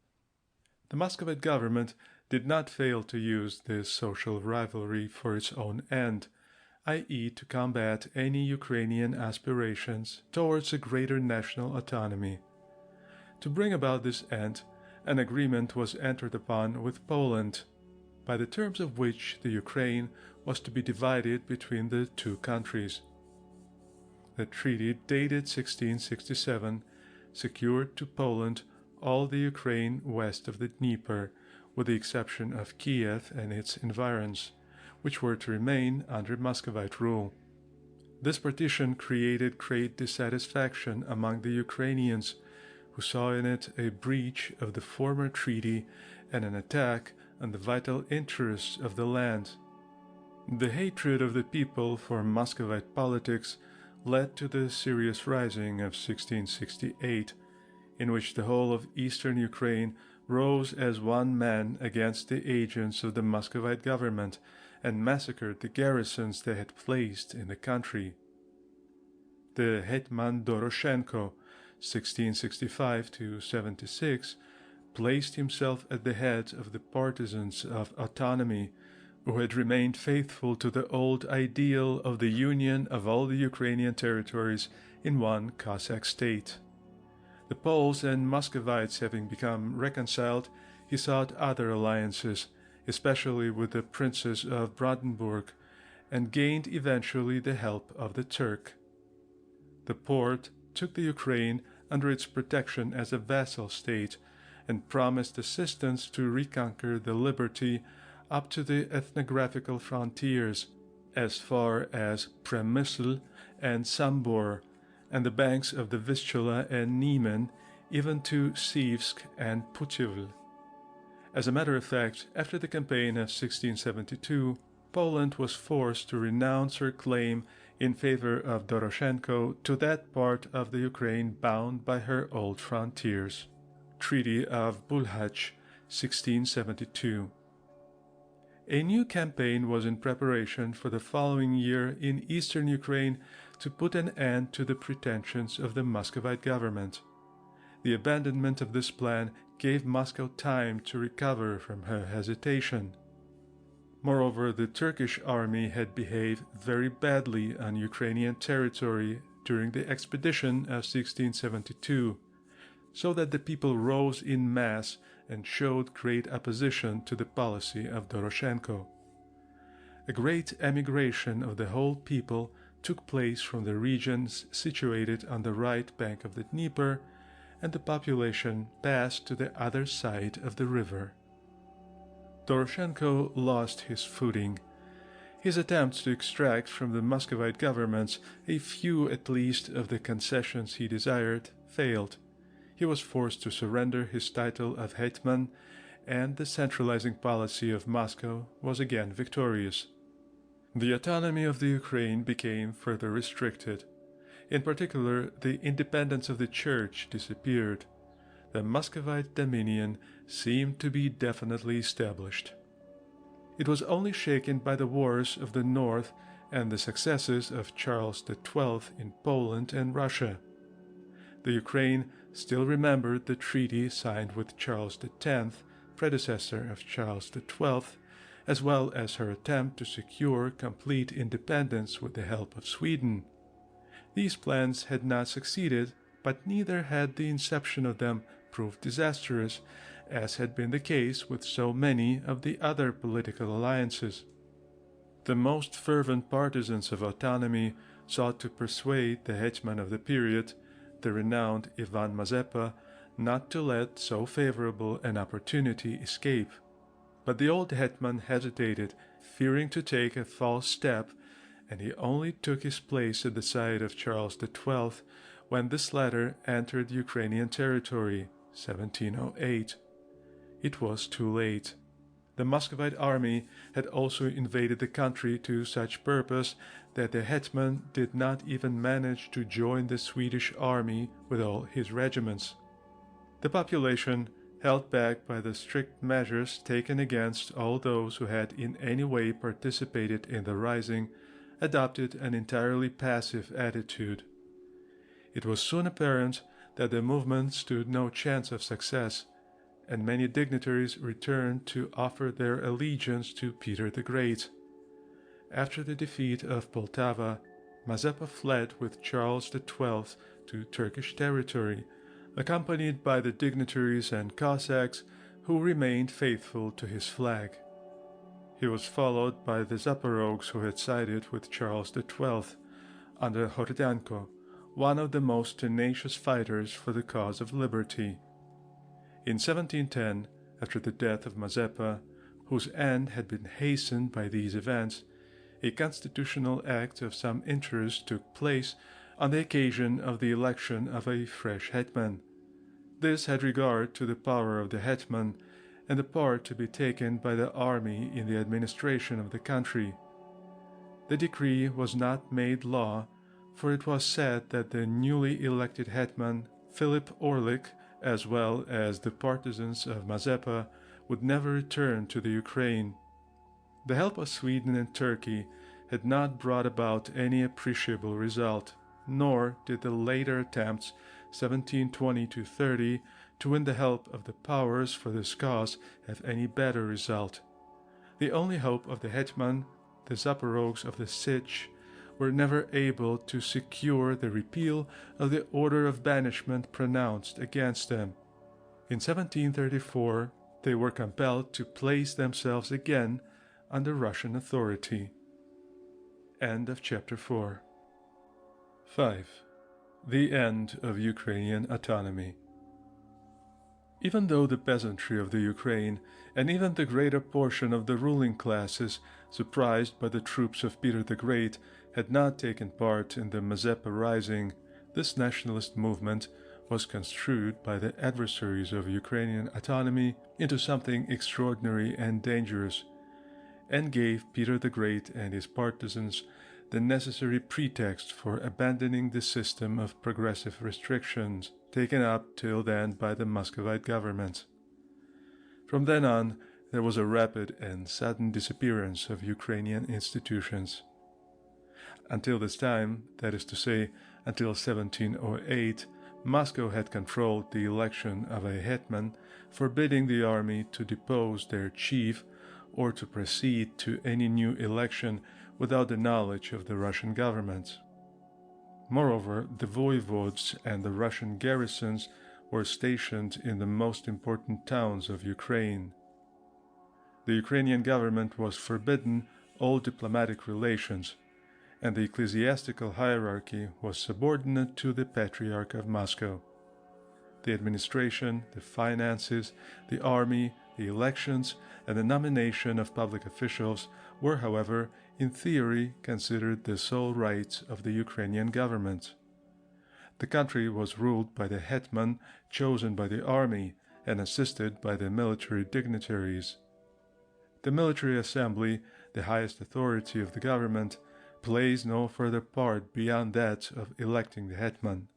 The Muscovite government did not fail to use this social rivalry for its own end, i.e. to combat any Ukrainian aspirations towards a greater national autonomy. To bring about this end, an agreement was entered upon with Poland, by the terms of which the Ukraine was to be divided between the two countries. The treaty, dated 1667, secured to Poland all the Ukraine west of the Dnieper, with the exception of Kiev and its environs, which were to remain under Muscovite rule. This partition created great dissatisfaction among the Ukrainians, who saw in it a breach of the former treaty and an attack on the vital interests of the land. The hatred of the people for Muscovite politics led to the serious rising of 1668, in which the whole of eastern Ukraine rose as one man against the agents of the Muscovite government and massacred the garrisons they had placed in the country. The hetman Doroshenko, 1665–76, placed himself at the head of the partisans of autonomy, who had remained faithful to the old ideal of the union of all the Ukrainian territories in one Cossack state. The Poles and Muscovites having become reconciled, he sought other alliances, especially with the princes of Brandenburg, and gained eventually the help of the Turk. The Porte took the Ukraine under its protection as a vassal state, and promised assistance to reconquer the liberty up to the ethnographical frontiers as far as Przemysl and Sambor, and the banks of the Vistula and Niemen, even to Sievsk and Putyvl. As a matter of fact, after the campaign of 1672, Poland was forced to renounce her claim in favor of Doroshenko to that part of the Ukraine bound by her old frontiers. Treaty of Bulhach, 1672. A new campaign was in preparation for the following year in eastern Ukraine to put an end to the pretensions of the Muscovite government. The abandonment of this plan gave Moscow time to recover from her hesitation. Moreover, the Turkish army had behaved very badly on Ukrainian territory during the expedition of 1672, so that the people rose in mass and showed great opposition to the policy of Doroshenko. A great emigration of the whole people took place from the regions situated on the right bank of the Dnieper, and the population passed to the other side of the river. Doroshenko lost his footing. His attempts to extract from the Muscovite governments a few at least of the concessions he desired failed. He was forced to surrender his title of hetman, and the centralizing policy of Moscow was again victorious. The autonomy of the Ukraine became further restricted. In particular, the independence of the Church disappeared. The Muscovite dominion seemed to be definitely established. It was only shaken by the wars of the North and the successes of Charles XII in Poland and Russia. The Ukraine still remembered the treaty signed with Charles X, predecessor of Charles XII, as well as her attempt to secure complete independence with the help of Sweden. These plans had not succeeded, but neither had the inception of them proved disastrous, as had been the case with so many of the other political alliances. The most fervent partisans of autonomy sought to persuade the hetman of the period, the renowned Ivan Mazepa, not to let so favorable an opportunity escape. But the old hetman hesitated, fearing to take a false step, and he only took his place at the side of Charles XII when this latter entered Ukrainian territory, 1708. It was too late. The Muscovite army had also invaded the country to such purpose that the hetman did not even manage to join the Swedish army with all his regiments. The population, held back by the strict measures taken against all those who had in any way participated in the rising, adopted an entirely passive attitude. It was soon apparent that the movement stood no chance of success, and many dignitaries returned to offer their allegiance to Peter the Great. After the defeat of Poltava, Mazepa fled with Charles XII to Turkish territory, accompanied by the dignitaries and Cossacks who remained faithful to his flag. He was followed by the Zaporogs who had sided with Charles XII, under Hordianko, one of the most tenacious fighters for the cause of liberty. In 1710, after the death of Mazepa, whose end had been hastened by these events, a constitutional act of some interest took place on the occasion of the election of a fresh hetman. This had regard to the power of the hetman and the part to be taken by the army in the administration of the country. The decree was not made law, for it was said that the newly elected hetman, Philip Orlik, as well as the partisans of Mazepa, would never return to the Ukraine. The help of Sweden and Turkey had not brought about any appreciable result, nor did the later attempts, 1720–30, to win the help of the powers for this cause have any better result. The only hope of the hetman, the Zaporogs of the Sich, were never able to secure the repeal of the order of banishment pronounced against them. In 1734 they were compelled to place themselves again under Russian authority. End of chapter 4. 5. The end of Ukrainian autonomy. Even though the peasantry of the Ukraine, and even the greater portion of the ruling classes, surprised by the troops of Peter the Great, had not taken part in the Mazepa rising, this nationalist movement was construed by the adversaries of Ukrainian autonomy into something extraordinary and dangerous, and gave Peter the Great and his partisans the necessary pretext for abandoning the system of progressive restrictions taken up till then by the Muscovite government. From then on, there was a rapid and sudden disappearance of Ukrainian institutions. Until this time, that is to say, until 1708, Moscow had controlled the election of a hetman, forbidding the army to depose their chief or to proceed to any new election without the knowledge of the Russian government. Moreover, the voivodes and the Russian garrisons were stationed in the most important towns of Ukraine. The Ukrainian government was forbidden all diplomatic relations, and the ecclesiastical hierarchy was subordinate to the Patriarch of Moscow. The administration, the finances, the army, the elections, and the nomination of public officials were, however, in theory considered the sole rights of the Ukrainian government. The country was ruled by the hetman chosen by the army and assisted by the military dignitaries. The military assembly, the highest authority of the government, plays no further part beyond that of electing the hetman.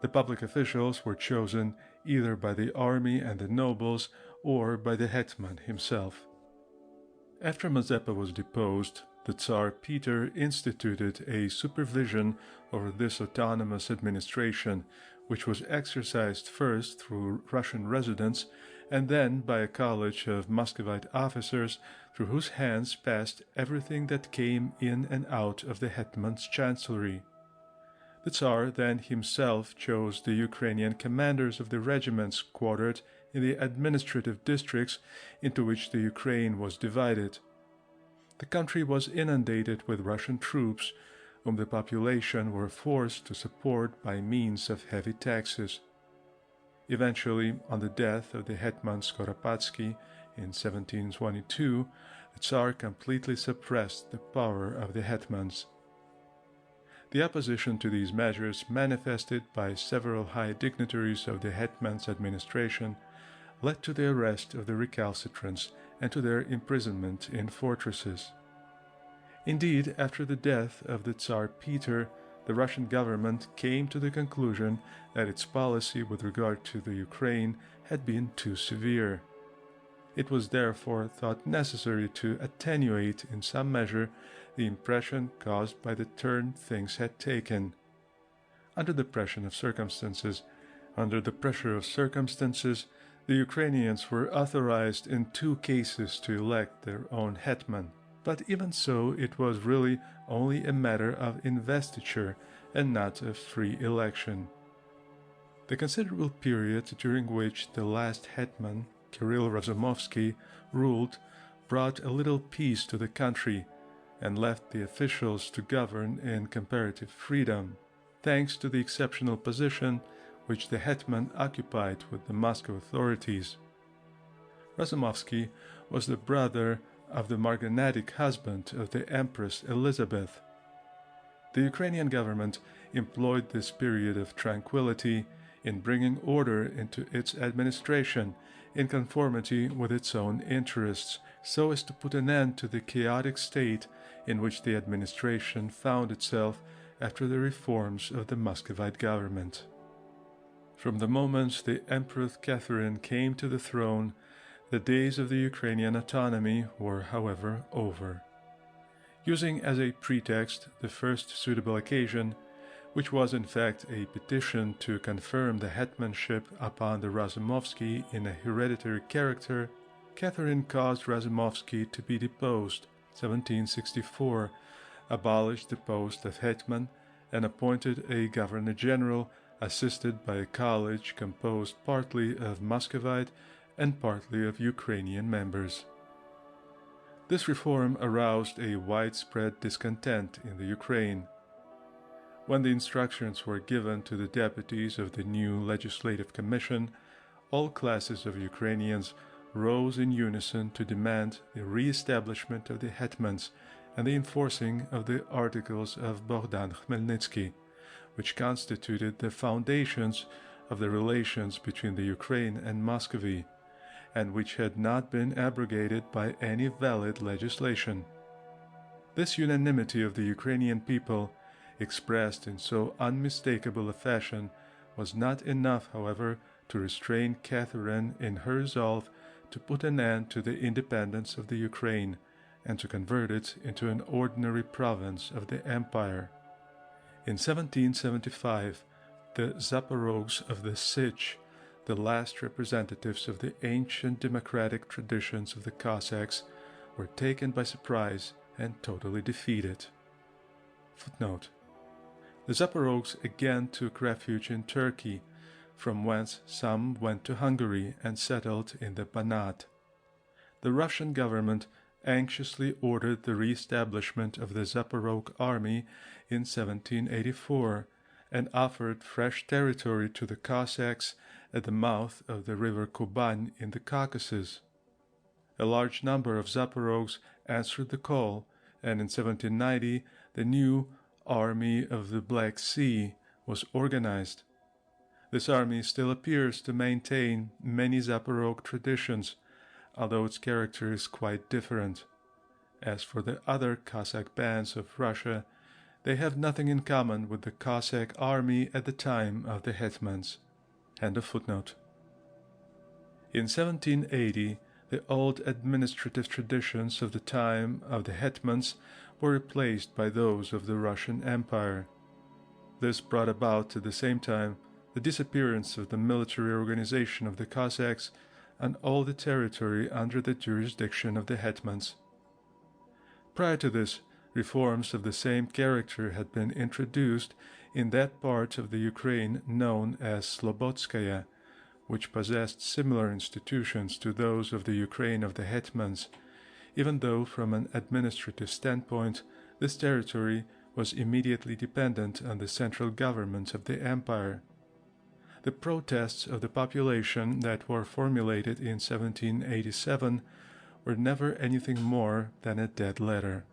The public officials were chosen either by the army and the nobles or by the hetman himself. After Mazepa was deposed, the Tsar Peter instituted a supervision over this autonomous administration, which was exercised first through Russian residents and then by a college of Muscovite officers through whose hands passed everything that came in and out of the hetman's chancellery. The Tsar then himself chose the Ukrainian commanders of the regiments quartered in the administrative districts into which the Ukraine was divided. The country was inundated with Russian troops, whom the population were forced to support by means of heavy taxes. Eventually, on the death of the hetman Skoropadsky in 1722, the Tsar completely suppressed the power of the hetmans. The opposition to these measures, manifested by several high dignitaries of the hetman's administration, led to the arrest of the recalcitrants and to their imprisonment in fortresses. Indeed, after the death of the Tsar Peter, the Russian government came to the conclusion that its policy with regard to the Ukraine had been too severe. It was therefore thought necessary to attenuate in some measure the impression caused by the turn things had taken. Under the pressure of circumstances, the Ukrainians were authorized in 2 cases to elect their own hetman. But even so, it was really only a matter of investiture and not of free election. The considerable period during which the last hetman, Kirill Razumovsky, ruled brought a little peace to the country and left the officials to govern in comparative freedom, thanks to the exceptional position which the hetman occupied with the Moscow authorities. Razumovsky was the brother of the morganatic husband of the Empress Elizabeth. The Ukrainian government employed this period of tranquility in bringing order into its administration in conformity with its own interests, so as to put an end to the chaotic state in which the administration found itself after the reforms of the Muscovite government. From the moment the Empress Catherine came to the throne, the days of the Ukrainian autonomy were, however, over. Using as a pretext the first suitable occasion, which was in fact a petition to confirm the hetmanship upon the Razumovsky in a hereditary character, Catherine caused Razumovsky to be deposed, 1764, abolished the post of hetman, and appointed a governor-general assisted by a college composed partly of Muscovite and partly of Ukrainian members. This reform aroused a widespread discontent in the Ukraine. When the instructions were given to the deputies of the new Legislative Commission, all classes of Ukrainians rose in unison to demand the re-establishment of the hetmans and the enforcing of the articles of Bogdan Khmelnytsky, which constituted the foundations of the relations between the Ukraine and Muscovy, and which had not been abrogated by any valid legislation. This unanimity of the Ukrainian people, expressed in so unmistakable a fashion, was not enough, however, to restrain Catherine in her resolve to put an end to the independence of the Ukraine and to convert it into an ordinary province of the Empire. In 1775, the Zaporogs of the Sich, the last representatives of the ancient democratic traditions of the Cossacks, were taken by surprise and totally defeated. Footnote: the Zaporogs again took refuge in Turkey, from whence some went to Hungary and settled in the Banat. The Russian government anxiously ordered the re-establishment of the Zaporog army in 1784 and offered fresh territory to the Cossacks at the mouth of the river Kuban in the Caucasus. A large number of Zaporogs answered the call, and in 1790 the new Army of the Black Sea was organized. This army still appears to maintain many Zaporog traditions, although its character is quite different. As for the other Cossack bands of Russia, they have nothing in common with the Cossack army at the time of the hetmans. End of footnote. In 1780, the old administrative traditions of the time of the hetmans were replaced by those of the Russian Empire. This brought about at the same time the disappearance of the military organization of the Cossacks, and all the territory under the jurisdiction of the hetmans. Prior to this, reforms of the same character had been introduced in that part of the Ukraine known as Slobodskaya, which possessed similar institutions to those of the Ukraine of the hetmans, even though from an administrative standpoint this territory was immediately dependent on the central government of the empire. The protests of the population that were formulated in 1787 were never anything more than a dead letter.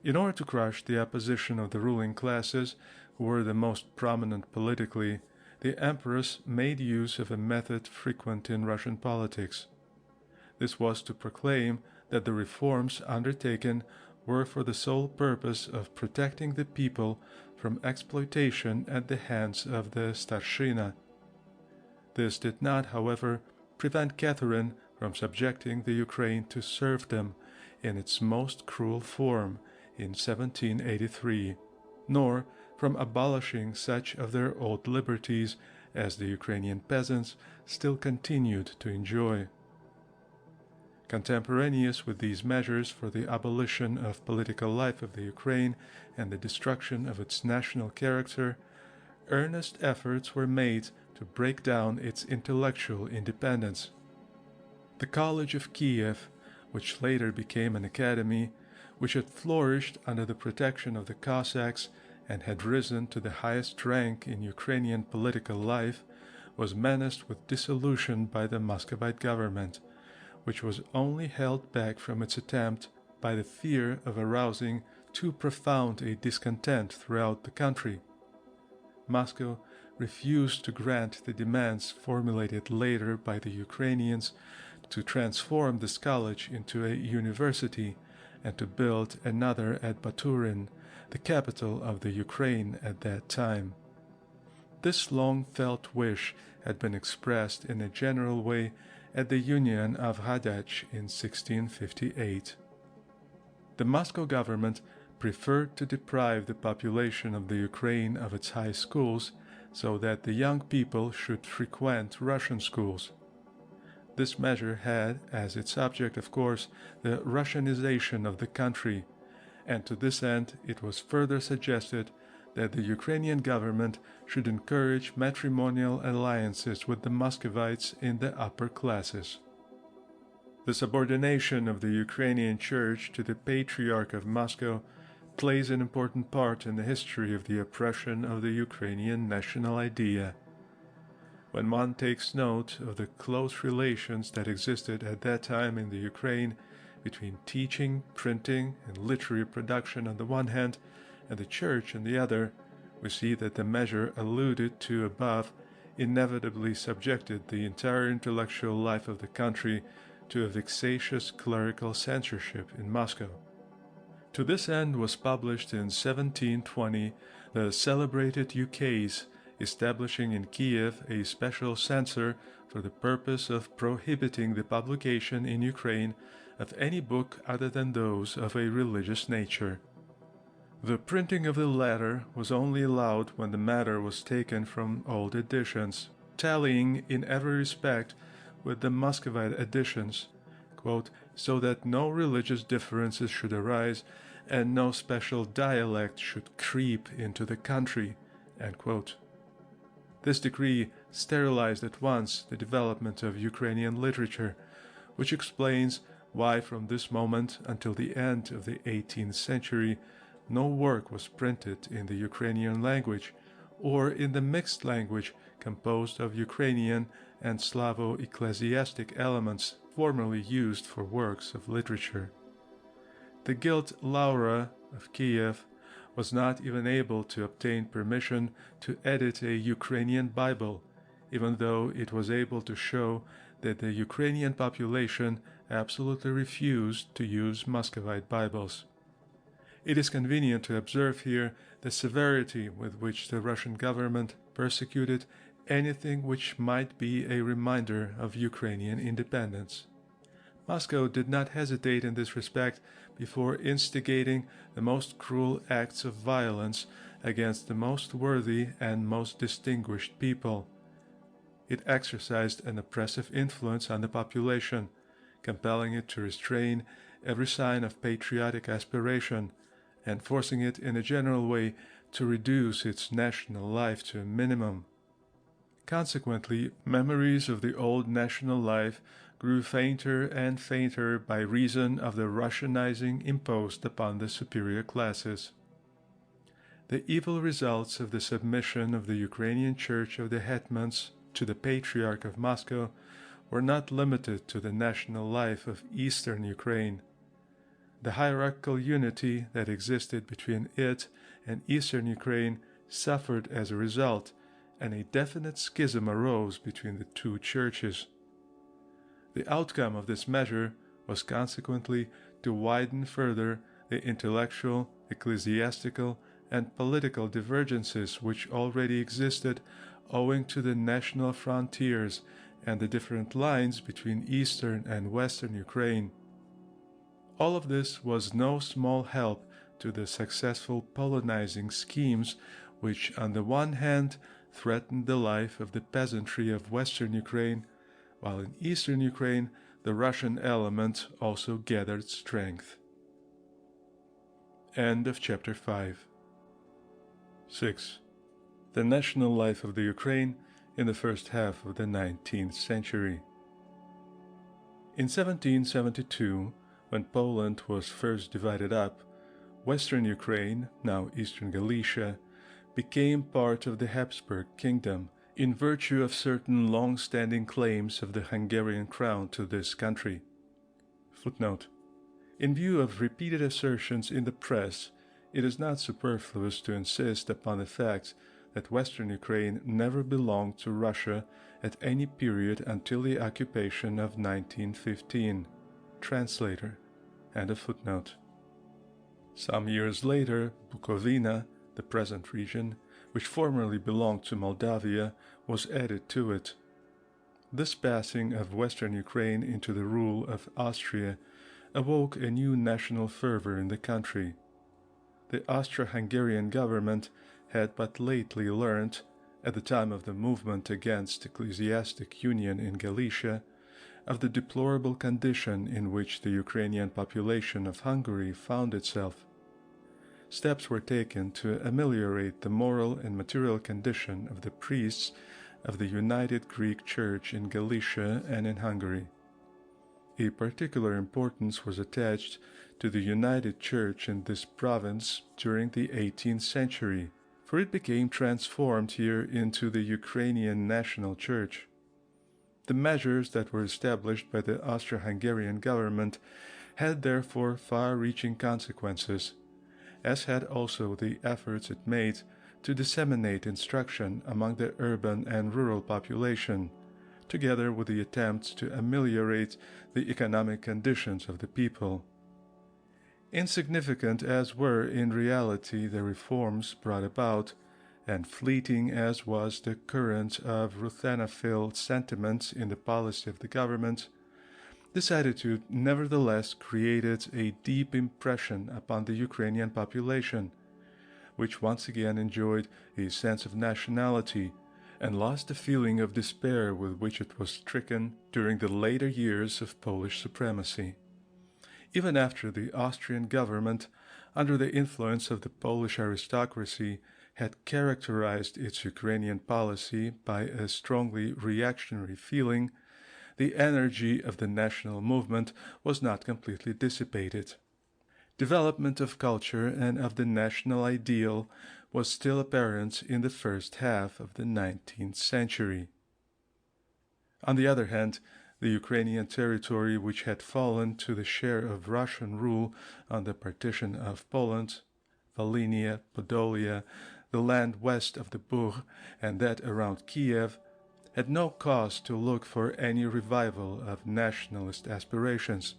In order to crush the opposition of the ruling classes, who were the most prominent politically, the empress made use of a method frequent in Russian politics. This was to proclaim that the reforms undertaken were for the sole purpose of protecting the people from exploitation at the hands of the starshina. This did not, however, prevent Catherine from subjecting the Ukraine to serfdom in its most cruel form in 1783, nor from abolishing such of their old liberties as the Ukrainian peasants still continued to enjoy. Contemporaneous with these measures for the abolition of political life of the Ukraine and the destruction of its national character, earnest efforts were made to break down its intellectual independence. The College of Kiev, which later became an academy, which had flourished under the protection of the Cossacks and had risen to the highest rank in Ukrainian political life, was menaced with dissolution by the Muscovite government, which was only held back from its attempt by the fear of arousing too profound a discontent throughout the country. Moscow refused to grant the demands formulated later by the Ukrainians to transform this college into a university and to build another at Baturin, the capital of the Ukraine at that time. This long-felt wish had been expressed in a general way at the Union of Hadach in 1658. The Moscow government preferred to deprive the population of the Ukraine of its high schools so that the young people should frequent Russian schools. This measure had as its object, of course, the Russianization of the country, and to this end it was further suggested that the Ukrainian government should encourage matrimonial alliances with the Muscovites in the upper classes. The subordination of the Ukrainian Church to the Patriarch of Moscow plays an important part in the history of the oppression of the Ukrainian national idea. When one takes note of the close relations that existed at that time in the Ukraine between teaching, printing, and literary production on the one hand, and the Church on the other, we see that the measure alluded to above inevitably subjected the entire intellectual life of the country to a vexatious clerical censorship in Moscow. To this end was published in 1720 the celebrated ukase establishing in Kiev a special censor for the purpose of prohibiting the publication in Ukraine of any book other than those of a religious nature. The printing of the latter was only allowed when the matter was taken from old editions, tallying in every respect with the Muscovite editions, quote, so that no religious differences should arise and no special dialect should creep into the country, end quote. This decree sterilized at once the development of Ukrainian literature, which explains why from this moment until the end of the 18th century no work was printed in the Ukrainian language or in the mixed language composed of Ukrainian and Slavo-ecclesiastic elements formerly used for works of literature. The Guild Laura of Kiev was not even able to obtain permission to edit a Ukrainian Bible, even though it was able to show that the Ukrainian population absolutely refused to use Muscovite Bibles. It is convenient to observe here the severity with which the Russian government persecuted anything which might be a reminder of Ukrainian independence. Moscow did not hesitate in this respect before instigating the most cruel acts of violence against the most worthy and most distinguished people. It exercised an oppressive influence on the population, compelling it to restrain every sign of patriotic aspiration and forcing it in a general way to reduce its national life to a minimum. Consequently, memories of the old national life grew fainter and fainter by reason of the Russianizing imposed upon the superior classes. The evil results of the submission of the Ukrainian Church of the Hetmans to the Patriarch of Moscow were not limited to the national life of eastern Ukraine. The hierarchical unity that existed between it and eastern Ukraine suffered as a result, and a definite schism arose between the two churches. The outcome of this measure was consequently to widen further the intellectual, ecclesiastical, and political divergences which already existed owing to the national frontiers and the different lines between eastern and western Ukraine. All of this was no small help to the successful Polonizing schemes which on the one hand threatened the life of the peasantry of western Ukraine, while in eastern Ukraine the Russian element also gathered strength. End of chapter 5. 6. The national life of the Ukraine in the first half of the 19th century. In 1772, when Poland was first divided up, western Ukraine, now eastern Galicia, became part of the Habsburg Kingdom in virtue of certain long-standing claims of the Hungarian crown to this country. Footnote: in view of repeated assertions in the press, it is not superfluous to insist upon the fact that western Ukraine never belonged to Russia at any period until the occupation of 1915. Translator. End of footnote. Some years later, Bukovina, the present region, which formerly belonged to Moldavia, was added to it. This passing of western Ukraine into the rule of Austria awoke a new national fervor in the country. The Austro-Hungarian government had but lately learned, at the time of the movement against ecclesiastic union in Galicia, of the deplorable condition in which the Ukrainian population of Hungary found itself. Steps were taken to ameliorate the moral and material condition of the priests of the United Greek Church in Galicia and in Hungary. A particular importance was attached to the United Church in this province during the 18th century, for it became transformed here into the Ukrainian National Church. The measures that were established by the Austro-Hungarian government had therefore far-reaching consequences, as had also the efforts it made to disseminate instruction among the urban and rural population, together with the attempts to ameliorate the economic conditions of the people. Insignificant as were in reality the reforms brought about, and fleeting as was the current of Ruthenophile sentiments in the policy of the government, this attitude nevertheless created a deep impression upon the Ukrainian population, which once again enjoyed a sense of nationality and lost the feeling of despair with which it was stricken during the later years of Polish supremacy. Even after the Austrian government, under the influence of the Polish aristocracy, had characterized its Ukrainian policy by a strongly reactionary feeling, the energy of the national movement was not completely dissipated. Development of culture and of the national ideal was still apparent in the first half of the 19th century. On the other hand, the Ukrainian territory which had fallen to the share of Russian rule on the partition of Poland, Volhynia, Podolia, the land west of the Bug, and that around Kiev, had no cause to look for any revival of nationalist aspirations.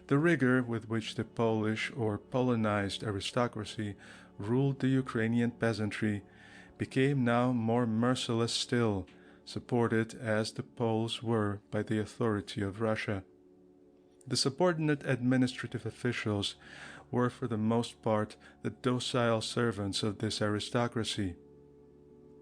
The rigor with which the Polish or Polonized aristocracy ruled the Ukrainian peasantry became now more merciless still, supported as the Poles were by the authority of Russia. The subordinate administrative officials were for the most part the docile servants of this aristocracy.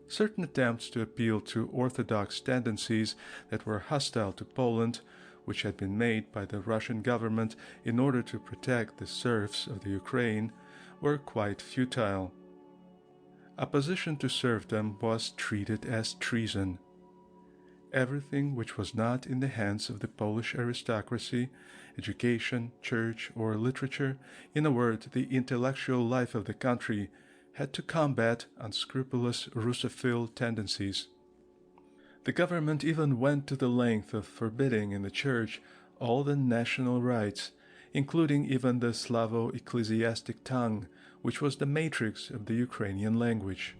Certain attempts to appeal to orthodox tendencies that were hostile to Poland, which had been made by the Russian government in order to protect the serfs of the Ukraine, were quite futile. Opposition to serfdom was treated as treason. Everything which was not in the hands of the Polish aristocracy, education, church, or literature, in a word, the intellectual life of the country, had to combat unscrupulous Russophile tendencies. The government even went to the length of forbidding in the church all the national rites, including even the Slavo-ecclesiastic tongue, which was the matrix of the Ukrainian language.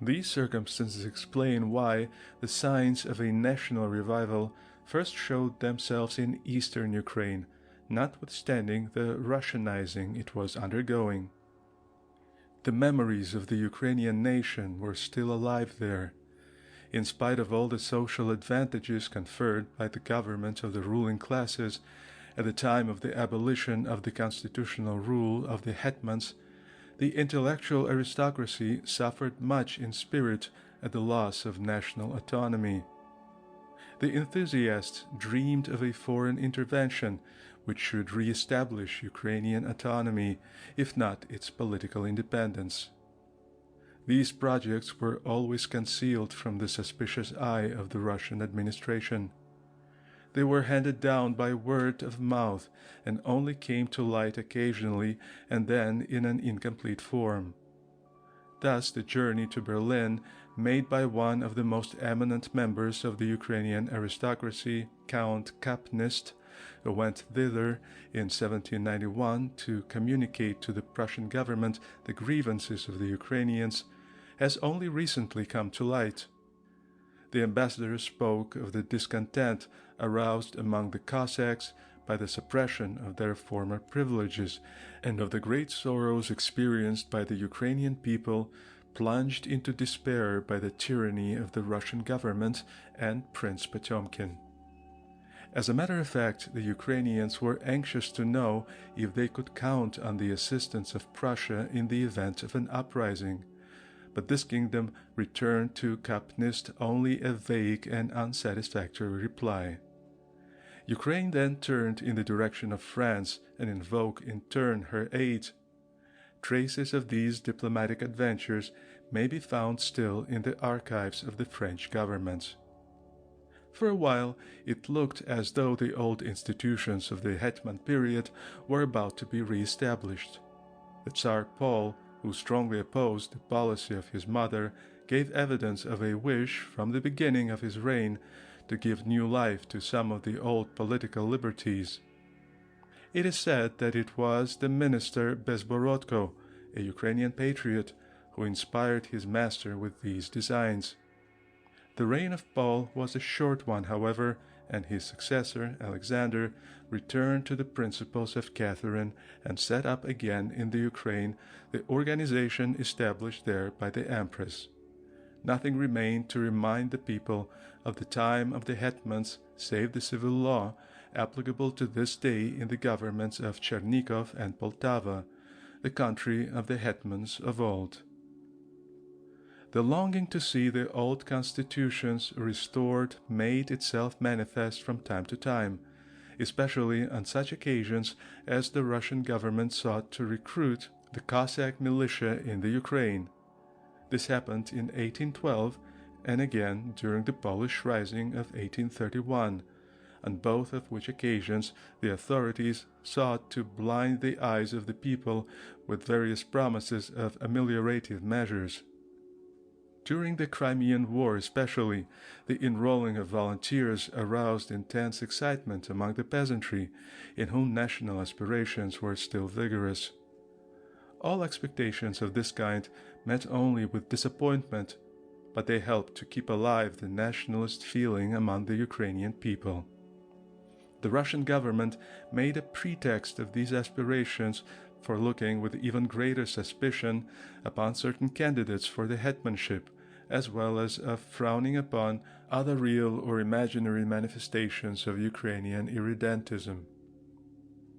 These circumstances explain why the signs of a national revival first showed themselves in eastern Ukraine, notwithstanding the Russianizing it was undergoing. The memories of the Ukrainian nation were still alive there. In spite of all the social advantages conferred by the government of the ruling classes at the time of the abolition of the constitutional rule of the hetmans, the intellectual aristocracy suffered much in spirit at the loss of national autonomy. The enthusiasts dreamed of a foreign intervention which should re-establish Ukrainian autonomy, if not its political independence. These projects were always concealed from the suspicious eye of the Russian administration. They were handed down by word of mouth and only came to light occasionally and then in an incomplete form. Thus the journey to Berlin, made by one of the most eminent members of the Ukrainian aristocracy, Count Kapnist, who went thither in 1791 to communicate to the Prussian government the grievances of the Ukrainians, has only recently come to light. The ambassador spoke of the discontent aroused among the Cossacks by the suppression of their former privileges and of the great sorrows experienced by the Ukrainian people, plunged into despair by the tyranny of the Russian government and Prince Potemkin. As a matter of fact, the Ukrainians were anxious to know if they could count on the assistance of Prussia in the event of an uprising, but this kingdom returned to Kapnist only a vague and unsatisfactory reply. Ukraine then turned in the direction of France and invoked in turn her aid. Traces of these diplomatic adventures may be found still in the archives of the French government. For a while it looked as though the old institutions of the Hetman period were about to be re-established. The Tsar Paul, who strongly opposed the policy of his mother, gave evidence of a wish from the beginning of his reign to give new life to some of the old political liberties. It is said that it was the minister Bezborodko, a Ukrainian patriot, who inspired his master with these designs. The reign of Paul was a short one, however, and his successor, Alexander, returned to the principles of Catherine and set up again in the Ukraine the organization established there by the Empress. Nothing remained to remind the people of the time of the hetmans save the civil law applicable to this day in the governments of Chernigov and Poltava, the country of the hetmans of old. The longing to see the old constitutions restored made itself manifest from time to time, especially on such occasions as the Russian government sought to recruit the Cossack militia in the Ukraine. This happened in 1812 and again during the Polish Rising of 1831, on both of which occasions the authorities sought to blind the eyes of the people with various promises of ameliorative measures. During the Crimean War especially, the enrolling of volunteers aroused intense excitement among the peasantry, in whom national aspirations were still vigorous. All expectations of this kind met only with disappointment, but they helped to keep alive the nationalist feeling among the Ukrainian people. The Russian government made a pretext of these aspirations for looking with even greater suspicion upon certain candidates for the hetmanship, as well as of frowning upon other real or imaginary manifestations of Ukrainian irredentism.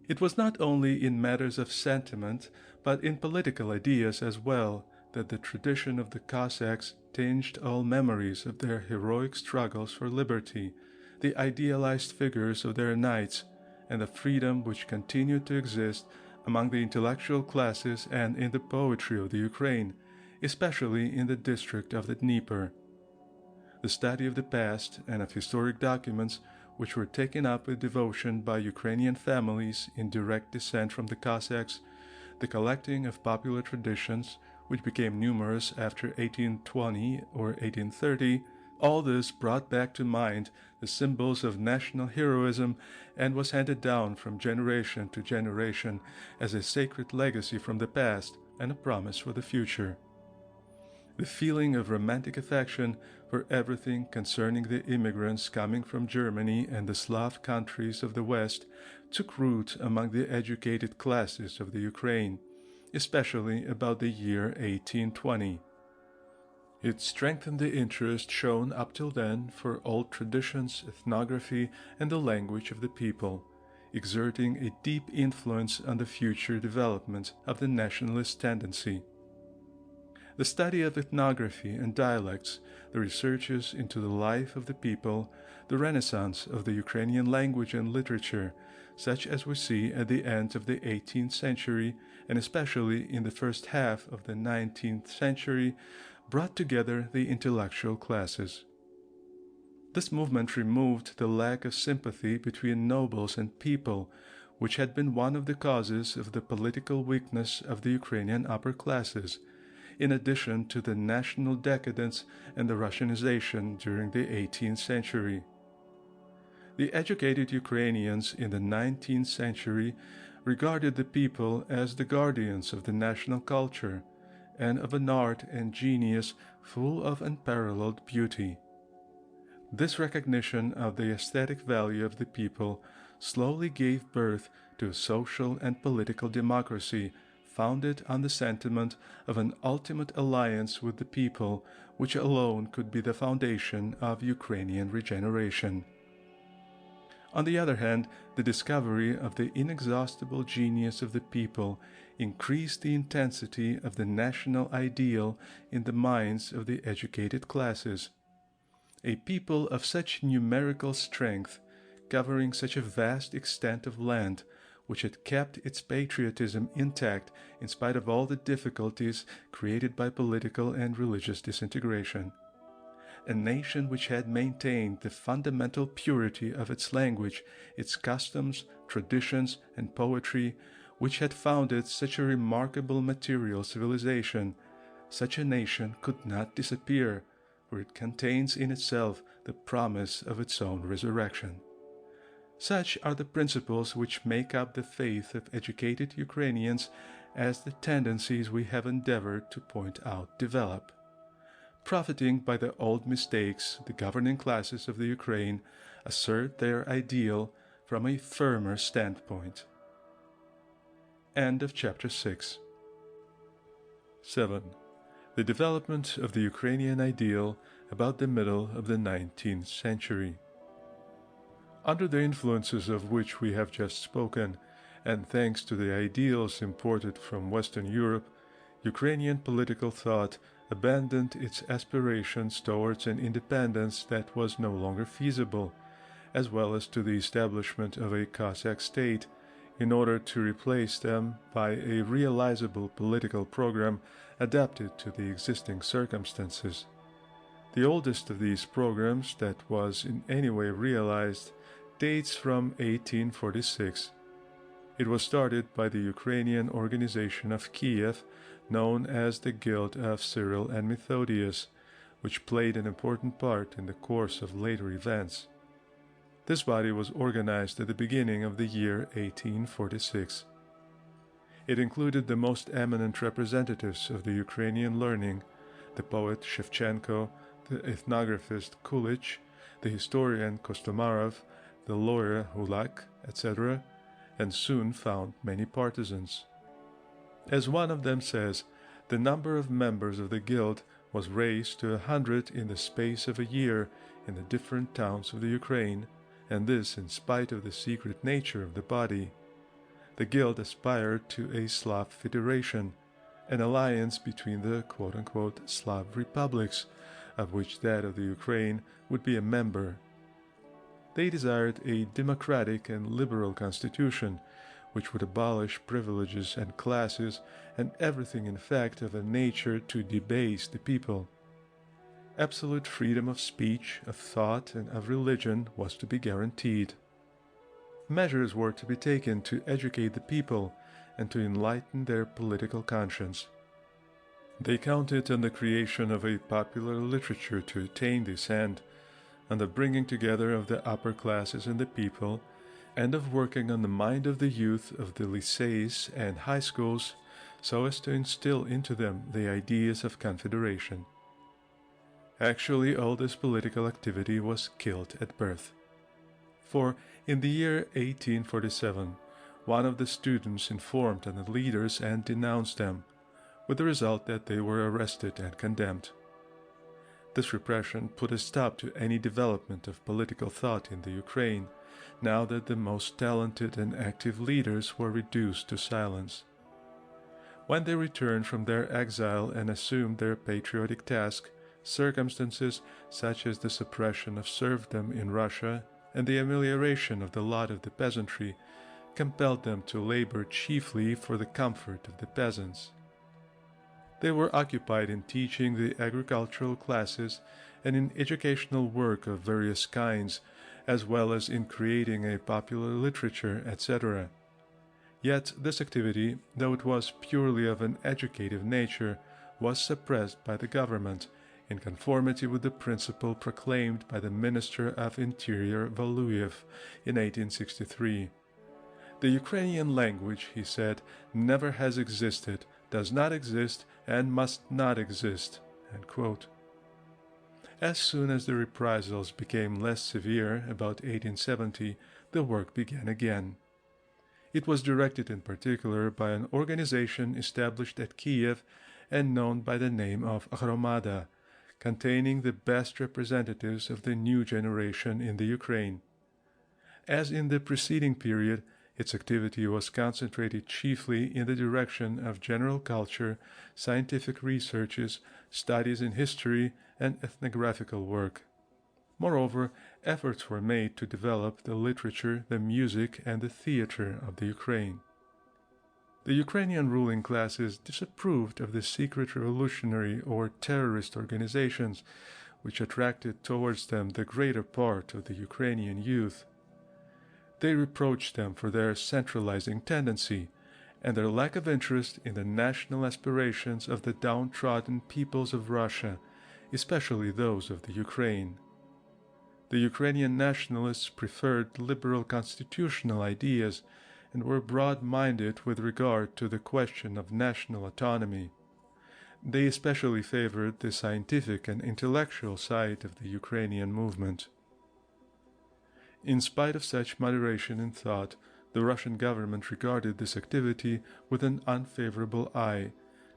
It was not only in matters of sentiment, but in political ideas as well, that the tradition of the Cossacks tinged all memories of their heroic struggles for liberty, the idealized figures of their knights, and the freedom which continued to exist among the intellectual classes and in the poetry of the Ukraine, especially in the district of the Dnieper. The study of the past and of historic documents which were taken up with devotion by Ukrainian families in direct descent from the Cossacks, the collecting of popular traditions, which became numerous after 1820 or 1830, all this brought back to mind the symbols of national heroism and was handed down from generation to generation as a sacred legacy from the past and a promise for the future. The feeling of romantic affection for everything concerning the immigrants coming from Germany and the Slav countries of the West took root among the educated classes of the Ukraine, especially about the year 1820. It strengthened the interest shown up till then for old traditions, ethnography, and the language of the people, exerting a deep influence on the future development of the nationalist tendency. The study of ethnography and dialects, the researches into the life of the people, the renaissance of the Ukrainian language and literature, such as we see at the end of the 18th century and especially in the first half of the 19th century, brought together the intellectual classes. This movement removed the lack of sympathy between nobles and people, which had been one of the causes of the political weakness of the Ukrainian upper classes, in addition to the national decadence and the Russianization during the 18th century. The educated Ukrainians in the 19th century regarded the people as the guardians of the national culture and of an art and genius full of unparalleled beauty. This recognition of the aesthetic value of the people slowly gave birth to a social and political democracy founded on the sentiment of an ultimate alliance with the people, which alone could be the foundation of Ukrainian regeneration. On the other hand, the discovery of the inexhaustible genius of the people increased the intensity of the national ideal in the minds of the educated classes. A people of such numerical strength, covering such a vast extent of land, which had kept its patriotism intact in spite of all the difficulties created by political and religious disintegration. A nation which had maintained the fundamental purity of its language, its customs, traditions, and poetry, which had founded such a remarkable material civilization, such a nation could not disappear, for it contains in itself the promise of its own resurrection. Such are the principles which make up the faith of educated Ukrainians as the tendencies we have endeavored to point out develop. Profiting by the old mistakes, the governing classes of the Ukraine assert their ideal from a firmer standpoint. End of chapter 6. 7. The development of the Ukrainian ideal about the middle of the 19th century. Under the influences of which we have just spoken, and thanks to the ideals imported from Western Europe, Ukrainian political thought abandoned its aspirations towards an independence that was no longer feasible, as well as to the establishment of a Cossack state, in order to replace them by a realizable political program adapted to the existing circumstances. The oldest of these programs that was in any way realized dates from 1846. It was started by the Ukrainian organization of Kiev, known as the Guild of Cyril and Methodius, which played an important part in the course of later events. This body was organized at the beginning of the year 1846. It included the most eminent representatives of the Ukrainian learning, the poet Shevchenko, the ethnographist Kulich, the historian Kostomarov, the lawyer Hulak, etc., and soon found many partisans. As one of them says, the number of members of the guild was raised to 100 in the space of a year in the different towns of the Ukraine, and this in spite of the secret nature of the body. The guild aspired to a Slav federation, an alliance between the quote-unquote Slav republics, of which that of the Ukraine would be a member. They desired a democratic and liberal constitution, which would abolish privileges and classes and everything in fact of a nature to debase the people. Absolute freedom of speech, of thought, and of religion was to be guaranteed. Measures were to be taken to educate the people and to enlighten their political conscience. They counted on the creation of a popular literature to attain this end, on the bringing together of the upper classes and the people, and of working on the mind of the youth of the lycées and high schools so as to instill into them the ideas of confederation. Actually, all this political activity was killed at birth. For in the year 1847, one of the students informed on the leaders and denounced them, with the result that they were arrested and condemned. This repression put a stop to any development of political thought in the Ukraine, now that the most talented and active leaders were reduced to silence. When they returned from their exile and assumed their patriotic task, circumstances such as the suppression of serfdom in Russia and the amelioration of the lot of the peasantry compelled them to labor chiefly for the comfort of the peasants. They were occupied in teaching the agricultural classes and in educational work of various kinds, as well as in creating a popular literature, etc. Yet this activity, though it was purely of an educative nature, was suppressed by the government, in conformity with the principle proclaimed by the Minister of Interior Valuyev in 1863. The Ukrainian language, he said, never has existed, does not exist, and must not exist. End quote. As soon as the reprisals became less severe, about 1870, the work began again. It was directed in particular by an organization established at Kiev and known by the name of Hromada, containing the best representatives of the new generation in the Ukraine. As in the preceding period, its activity was concentrated chiefly in the direction of general culture, scientific researches, studies in history, and ethnographical work. Moreover, efforts were made to develop the literature, the music, and the theater of the Ukraine. The Ukrainian ruling classes disapproved of the secret revolutionary or terrorist organizations, which attracted towards them the greater part of the Ukrainian youth. They reproached them for their centralizing tendency and their lack of interest in the national aspirations of the downtrodden peoples of Russia, especially those of the Ukraine. The Ukrainian nationalists preferred liberal constitutional ideas and were broad-minded with regard to the question of national autonomy. They especially favored the scientific and intellectual side of the Ukrainian movement. In spite of such moderation in thought, the Russian government regarded this activity with an unfavorable eye,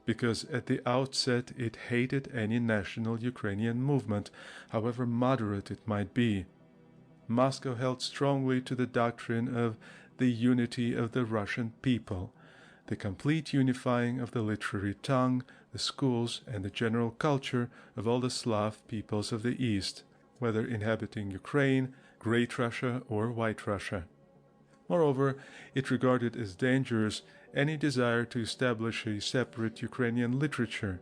because at the outset it hated any national Ukrainian movement, however moderate it might be. Moscow held strongly to the doctrine of the unity of the Russian people, the complete unifying of the literary tongue, the schools, and the general culture of all the Slav peoples of the East, whether inhabiting Ukraine, Great Russia, or White Russia. Moreover, it regarded as dangerous any desire to establish a separate Ukrainian literature,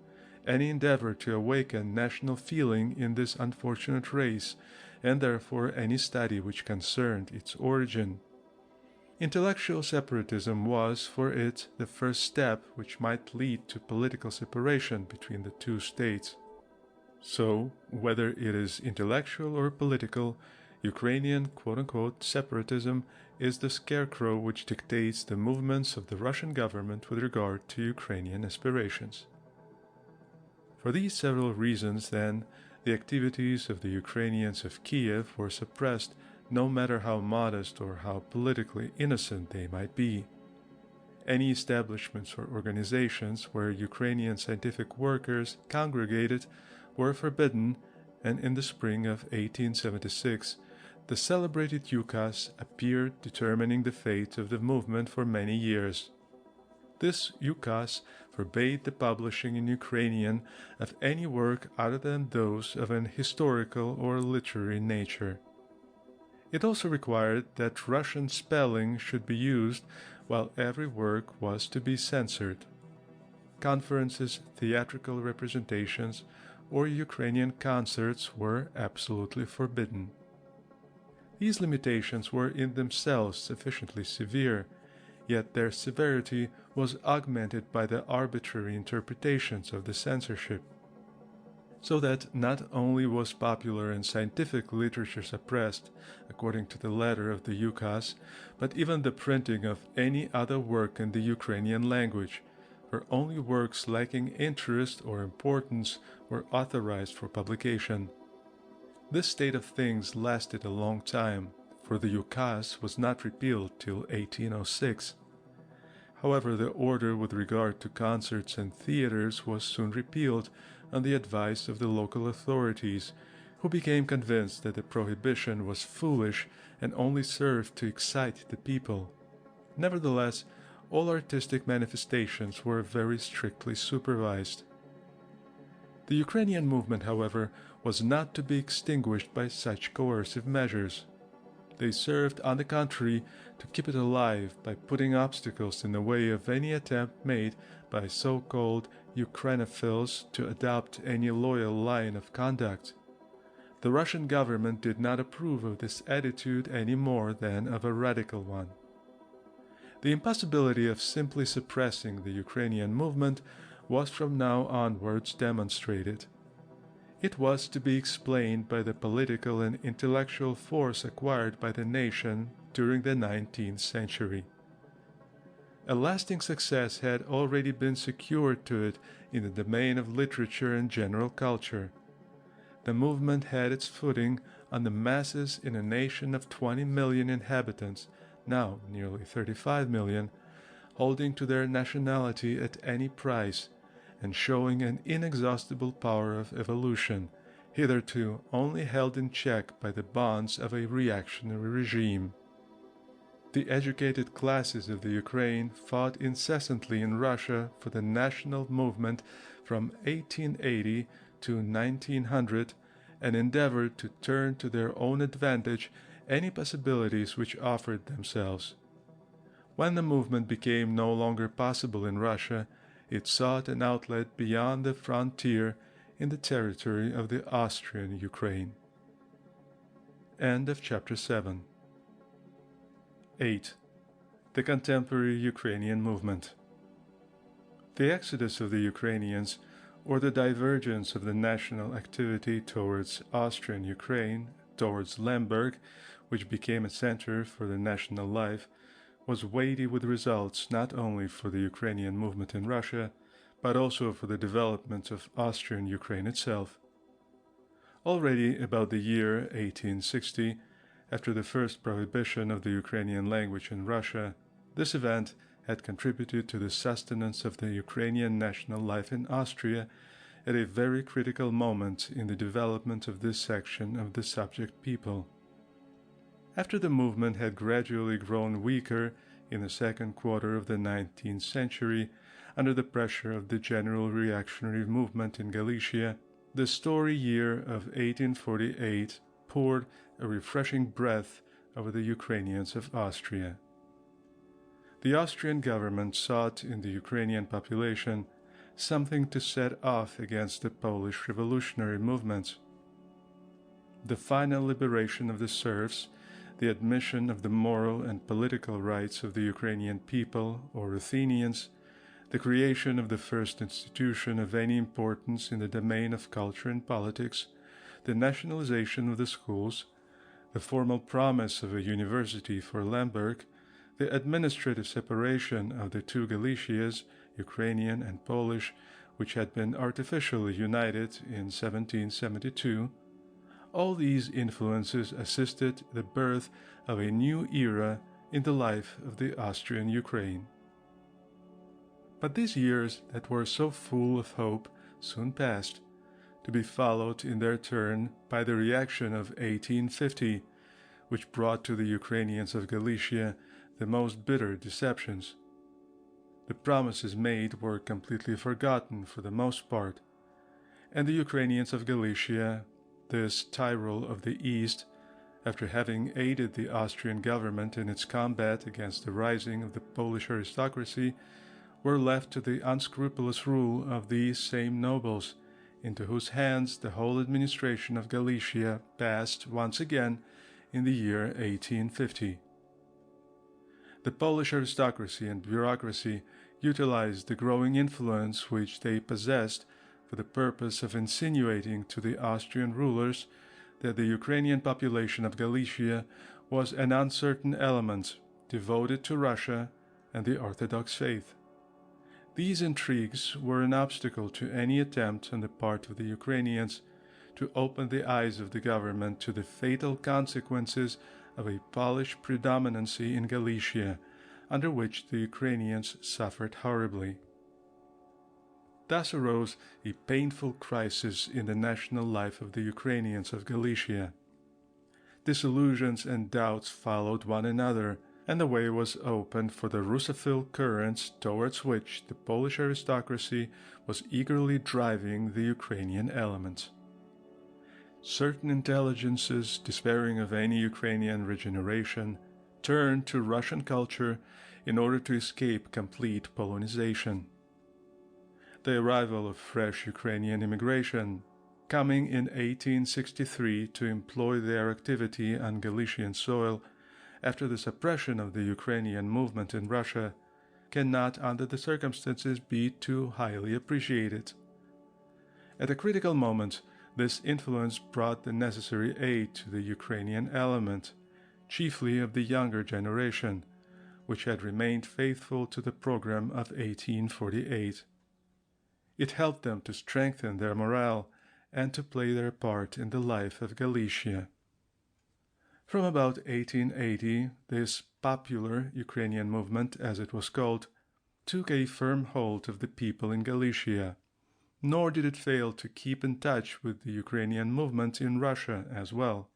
any endeavor to awaken national feeling in this unfortunate race, and therefore any study which concerned its origin. Intellectual separatism was, for it, the first step which might lead to political separation between the two states. So, whether it is intellectual or political, Ukrainian quote-unquote separatism is the scarecrow which dictates the movements of the Russian government with regard to Ukrainian aspirations. For these several reasons, then, the activities of the Ukrainians of Kiev were suppressed, no matter how modest or how politically innocent they might be. Any establishments or organizations where Ukrainian scientific workers congregated were forbidden, and in the spring of 1876 the celebrated ukaz appeared determining the fate of the movement for many years. This ukaz forbade the publishing in Ukrainian of any work other than those of an historical or literary nature. It also required that Russian spelling should be used, while every work was to be censored. Conferences, theatrical representations, or Ukrainian concerts were absolutely forbidden. These limitations were in themselves sufficiently severe, yet their severity was augmented by the arbitrary interpretations of the censorship, so that not only was popular and scientific literature suppressed, according to the letter of the ukaz, but even the printing of any other work in the Ukrainian language, where only works lacking interest or importance were authorized for publication. This state of things lasted a long time, for the ukaz was not repealed till 1806. However, the order with regard to concerts and theaters was soon repealed on the advice of the local authorities, who became convinced that the prohibition was foolish and only served to excite the people. Nevertheless, all artistic manifestations were very strictly supervised. The Ukrainian movement, however, was not to be extinguished by such coercive measures. They served, on the contrary, to keep it alive by putting obstacles in the way of any attempt made by so-called Ukrainophiles to adopt any loyal line of conduct. The Russian government did not approve of this attitude any more than of a radical one. The impossibility of simply suppressing the Ukrainian movement was from now onwards demonstrated. It was to be explained by the political and intellectual force acquired by the nation during the 19th century. A lasting success had already been secured to it in the domain of literature and general culture. The movement had its footing on the masses in a nation of 20 million inhabitants, now nearly 35 million, holding to their nationality at any price, and showing an inexhaustible power of evolution, hitherto only held in check by the bonds of a reactionary regime. The educated classes of the Ukraine fought incessantly in Russia for the national movement from 1880 to 1900 and endeavored to turn to their own advantage any possibilities which offered themselves. When the movement became no longer possible in Russia, it sought an outlet beyond the frontier in the territory of the Austrian Ukraine. End of chapter 7. 8. The contemporary Ukrainian movement. The exodus of the Ukrainians, or the divergence of the national activity towards Austrian Ukraine, towards Lemberg, which became a center for the national life, was weighty with results not only for the Ukrainian movement in Russia, but also for the development of Austrian Ukraine itself. Already about the year 1860, after the first prohibition of the Ukrainian language in Russia, this event had contributed to the sustenance of the Ukrainian national life in Austria at a very critical moment in the development of this section of the subject people. After the movement had gradually grown weaker in the second quarter of the 19th century, under the pressure of the general reactionary movement in Galicia, the story year of 1848 poured a refreshing breath over the Ukrainians of Austria. The Austrian government sought in the Ukrainian population something to set off against the Polish revolutionary movements. The final liberation of the serfs, the admission of the moral and political rights of the Ukrainian people, or Ruthenians, the creation of the first institution of any importance in the domain of culture and politics, the nationalization of the schools, the formal promise of a university for Lemberg, the administrative separation of the two Galicias, Ukrainian and Polish, which had been artificially united in 1772, all these influences assisted the birth of a new era in the life of the Austrian Ukraine. But these years that were so full of hope soon passed, to be followed in their turn by the reaction of 1850, which brought to the Ukrainians of Galicia the most bitter deceptions. The promises made were completely forgotten for the most part, and the Ukrainians of Galicia, this Tyrol of the East, after having aided the Austrian government in its combat against the rising of the Polish aristocracy, were left to the unscrupulous rule of these same nobles, into whose hands the whole administration of Galicia passed once again in the year 1850. The Polish aristocracy and bureaucracy utilized the growing influence which they possessed for the purpose of insinuating to the Austrian rulers that the Ukrainian population of Galicia was an uncertain element devoted to Russia and the Orthodox faith. These intrigues were an obstacle to any attempt on the part of the Ukrainians to open the eyes of the government to the fatal consequences of a Polish predominancy in Galicia, under which the Ukrainians suffered horribly. Thus arose a painful crisis in the national life of the Ukrainians of Galicia. Disillusions and doubts followed one another, and the way was opened for the Russophile currents towards which the Polish aristocracy was eagerly driving the Ukrainian element. Certain intelligences, despairing of any Ukrainian regeneration, turned to Russian culture in order to escape complete Polonization. The arrival of fresh Ukrainian immigration, coming in 1863 to employ their activity on Galician soil after the suppression of the Ukrainian movement in Russia, cannot under the circumstances be too highly appreciated. At a critical moment, this influence brought the necessary aid to the Ukrainian element, chiefly of the younger generation, which had remained faithful to the program of 1848. It helped them to strengthen their morale and to play their part in the life of Galicia. From about 1880, this popular Ukrainian movement, as it was called, took a firm hold of the people in Galicia, nor did it fail to keep in touch with the Ukrainian movement in Russia as well.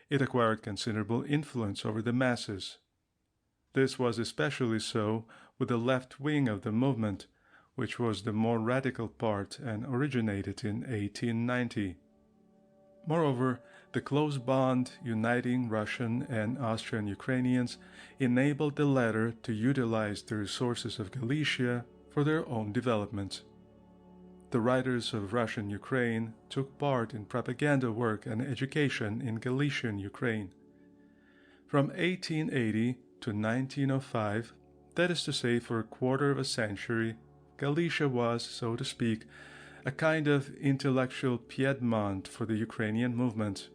It acquired considerable influence over the masses. This was especially so with the left wing of the movement, which was the more radical part and originated in 1890. Moreover, the close bond uniting Russian and Austrian Ukrainians enabled the latter to utilize the resources of Galicia for their own development. The writers of Russian Ukraine took part in propaganda work and education in Galician Ukraine. From 1880 to 1905, that is to say for a quarter of a century, Galicia was, so to speak, a kind of intellectual Piedmont for the Ukrainian movement.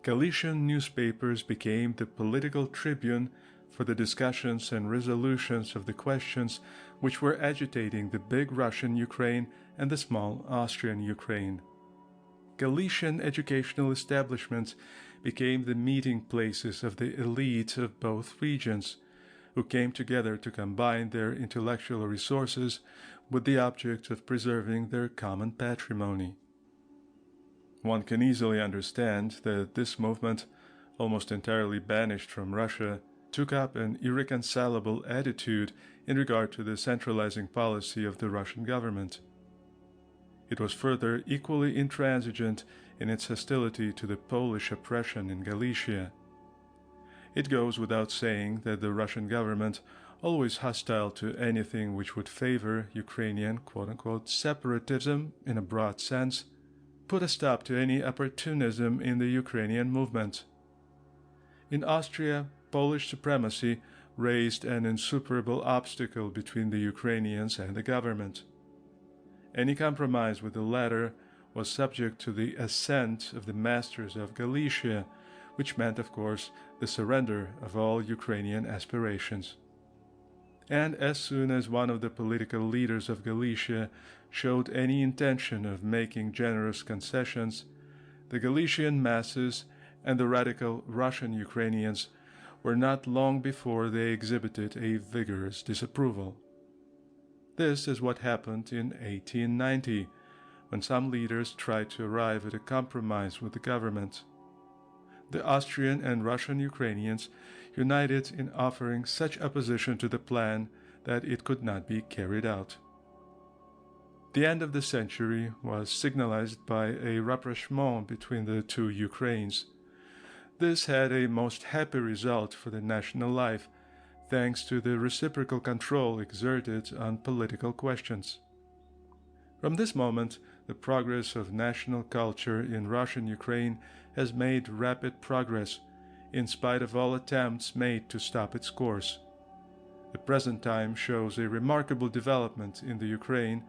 Galician newspapers became the political tribune for the discussions and resolutions of the questions which were agitating the big Russian Ukraine and the small Austrian Ukraine. Galician educational establishments became the meeting places of the elite of both regions, who came together to combine their intellectual resources with the object of preserving their common patrimony. One can easily understand that this movement, almost entirely banished from Russia, took up an irreconcilable attitude in regard to the centralizing policy of the Russian government. It was further equally intransigent in its hostility to the Polish oppression in Galicia. It goes without saying that the Russian government, always hostile to anything which would favor Ukrainian quote-unquote separatism in a broad sense, put a stop to any opportunism in the Ukrainian movement. In Austria, Polish supremacy raised an insuperable obstacle between the Ukrainians and the government. Any compromise with the latter was subject to the assent of the masters of Galicia, which meant, of course, the surrender of all Ukrainian aspirations. And as soon as one of the political leaders of Galicia showed any intention of making generous concessions, the Galician masses and the radical Russian Ukrainians were not long before they exhibited a vigorous disapproval. This is what happened in 1890, when some leaders tried to arrive at a compromise with the government. the Austrian and Russian Ukrainians united in offering such opposition to the plan that it could not be carried out. The end of the century was signalized by a rapprochement between the two Ukraines. This had a most happy result for the national life, thanks to the reciprocal control exerted on political questions. From this moment, the progress of national culture in Russian Ukraine has made rapid progress, in spite of all attempts made to stop its course. The present time shows a remarkable development in the Ukraine,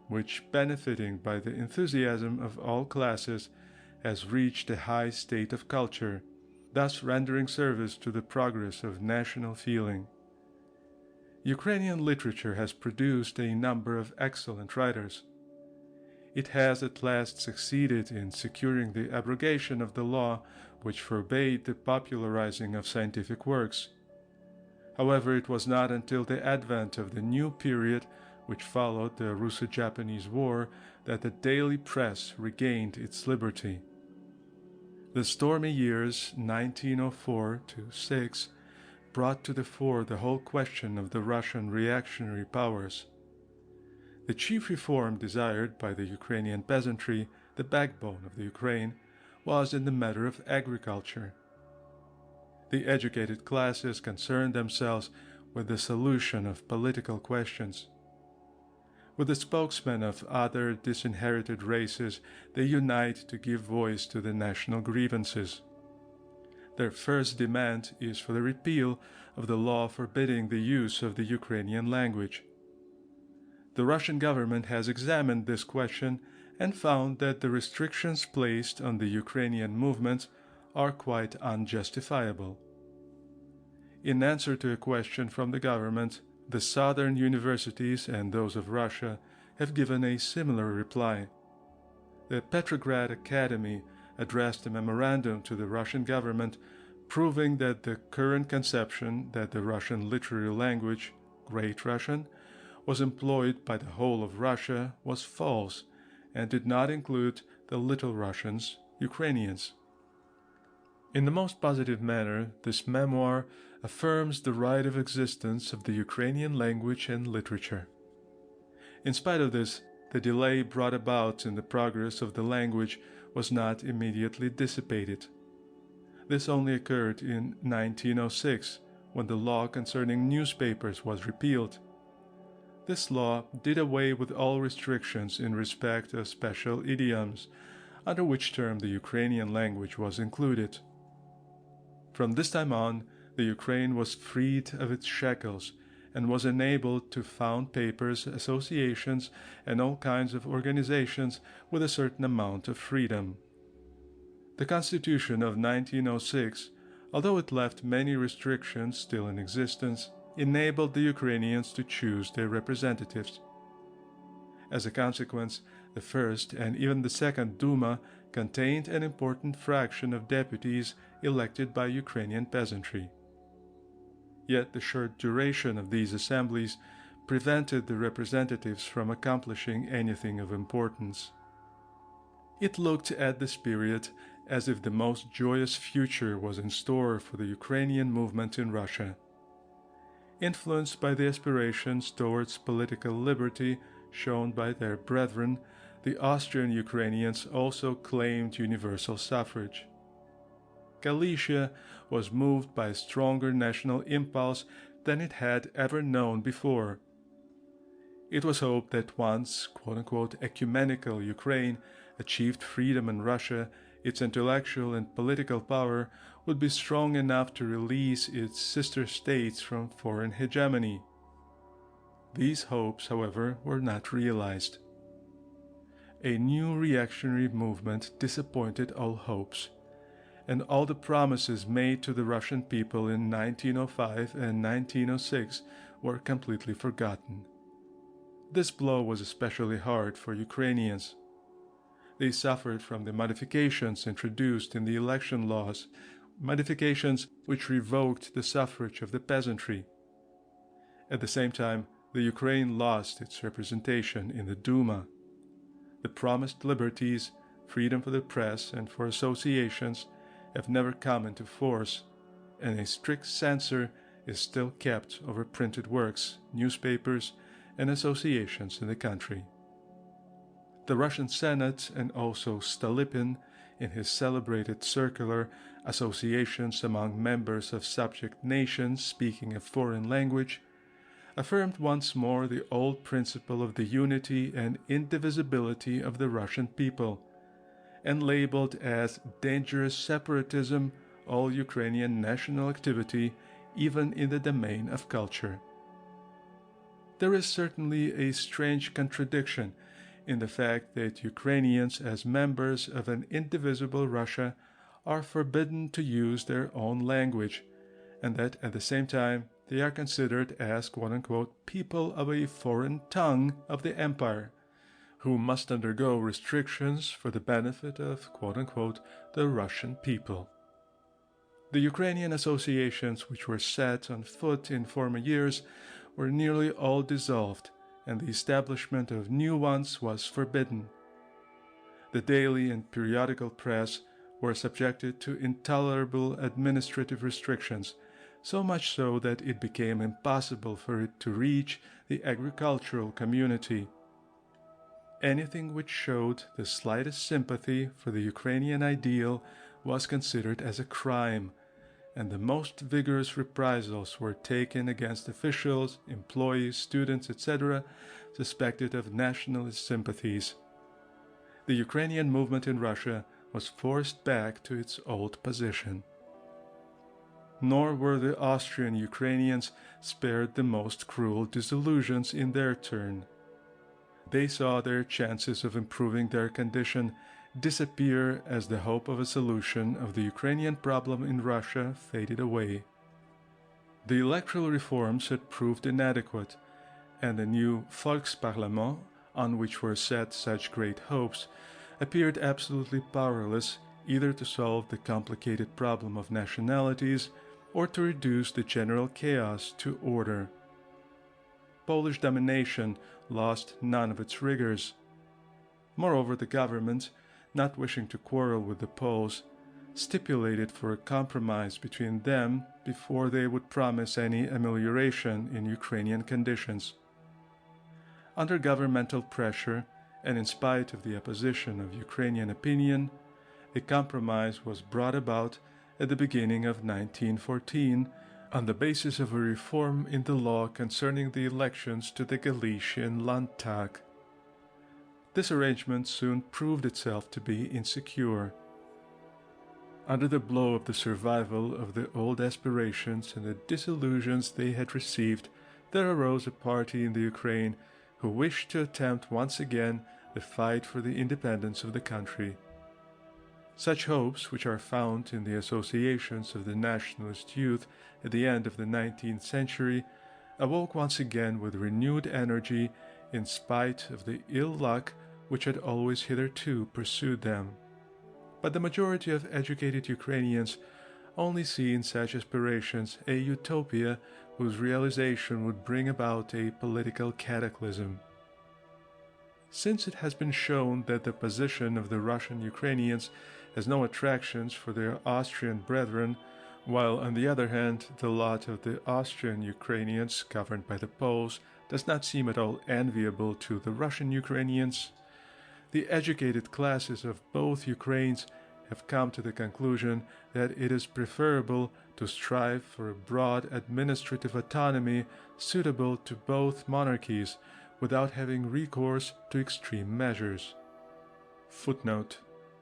which, benefiting by the enthusiasm of all classes, has reached a high state of culture, thus rendering service to the progress of national feeling. Ukrainian literature has produced a number of excellent writers. It has at last succeeded in securing the abrogation of the law which forbade the popularizing of scientific works. However, it was not until the advent of the new period which followed the Russo-Japanese War that the daily press regained its liberty. The stormy years 1904–6 brought to the fore the whole question of the Russian reactionary powers. The chief reform desired by the Ukrainian peasantry, the backbone of the Ukraine, was in the matter of agriculture. The educated classes concerned themselves with the solution of political questions. With the spokesmen of other disinherited races, they unite to give voice to the national grievances. Their first demand is for the repeal of the law forbidding the use of the Ukrainian language. The Russian government has examined this question and found that the restrictions placed on the Ukrainian movement are quite unjustifiable. In answer to a question from the government, the southern universities and those of Russia have given a similar reply. The Petrograd Academy addressed a memorandum to the Russian government proving that the current conception that the Russian literary language, Great Russian, was employed by the whole of Russia was false and did not include the Little Russians, Ukrainians. In the most positive manner, this memoir affirms the right of existence of the Ukrainian language and literature. In spite of this, the delay brought about in the progress of the language was not immediately dissipated. This only occurred in 1906, when the law concerning newspapers was repealed. This law did away with all restrictions in respect of special idioms, under which term the Ukrainian language was included. From this time on, the Ukraine was freed of its shackles and was enabled to found papers, associations, and all kinds of organizations with a certain amount of freedom. The Constitution of 1906, although it left many restrictions still in existence, enabled the Ukrainians to choose their representatives. As a consequence, the first and even the second Duma contained an important fraction of deputies elected by Ukrainian peasantry. Yet the short duration of these assemblies prevented the representatives from accomplishing anything of importance. It looked at this period as if the most joyous future was in store for the Ukrainian movement in Russia. Influenced by the aspirations towards political liberty shown by their brethren, the Austrian Ukrainians also claimed universal suffrage. Galicia was moved by a stronger national impulse than it had ever known before. It was hoped that once quote-unquote ecumenical Ukraine achieved freedom in Russia, its intellectual and political power would be strong enough to release its sister states from foreign hegemony. These hopes, however, were not realized. A new reactionary movement disappointed all hopes, and all the promises made to the Russian people in 1905 and 1906 were completely forgotten. This blow was especially hard for Ukrainians. They suffered from the modifications introduced in the election laws, modifications which revoked the suffrage of the peasantry. At the same time, the Ukraine lost its representation in the Duma. The promised liberties, freedom for the press and for associations, have never come into force, and a strict censor is still kept over printed works, newspapers, and associations in the country. The Russian Senate and also Stolypin, in his celebrated circular Associations among Members of Subject Nations Speaking a Foreign Language, affirmed once more the old principle of the unity and indivisibility of the Russian people, and labeled as dangerous separatism all Ukrainian national activity, even in the domain of culture. There is certainly a strange contradiction in the fact that Ukrainians, as members of an indivisible Russia, are forbidden to use their own language, and that at the same time they are considered as quote-unquote people of a foreign tongue of the empire, who must undergo restrictions for the benefit of quote-unquote the Russian people. The Ukrainian associations which were set on foot in former years were nearly all dissolved, and the establishment of new ones was forbidden. The daily and periodical press were subjected to intolerable administrative restrictions, so much so that it became impossible for it to reach the agricultural community. Anything which showed the slightest sympathy for the Ukrainian ideal was considered as a crime, and the most vigorous reprisals were taken against officials, employees, students, etc., suspected of nationalist sympathies. The Ukrainian movement in Russia was forced back to its old position. Nor were the Austrian Ukrainians spared the most cruel disillusions in their turn. They saw their chances of improving their condition disappear as the hope of a solution of the Ukrainian problem in Russia faded away. The electoral reforms had proved inadequate, and the new Volksparlament, on which were set such great hopes, appeared absolutely powerless either to solve the complicated problem of nationalities or to reduce the general chaos to order. Polish domination lost none of its rigors. Moreover, the government, not wishing to quarrel with the Poles, stipulated for a compromise between them before they would promise any amelioration in Ukrainian conditions. Under governmental pressure, and in spite of the opposition of Ukrainian opinion, a compromise was brought about at the beginning of 1914 on the basis of a reform in the law concerning the elections to the Galician Landtag. This arrangement soon proved itself to be insecure. Under the blow of the survival of the old aspirations and the disillusions they had received, there arose a party in the Ukraine who wished to attempt once again the fight for the independence of the country. Such hopes, which are found in the associations of the nationalist youth at the end of the 19th century, awoke once again with renewed energy in spite of the ill luck which had always hitherto pursued them. But the majority of educated Ukrainians only see in such aspirations a utopia whose realization would bring about a political cataclysm. Since it has been shown that the position of the Russian Ukrainians has no attractions for their Austrian brethren, while on the other hand the lot of the Austrian Ukrainians governed by the Poles does not seem at all enviable to the Russian Ukrainians, the educated classes of both Ukraines have come to the conclusion that it is preferable to strive for a broad administrative autonomy suitable to both monarchies without having recourse to extreme measures. Footnote.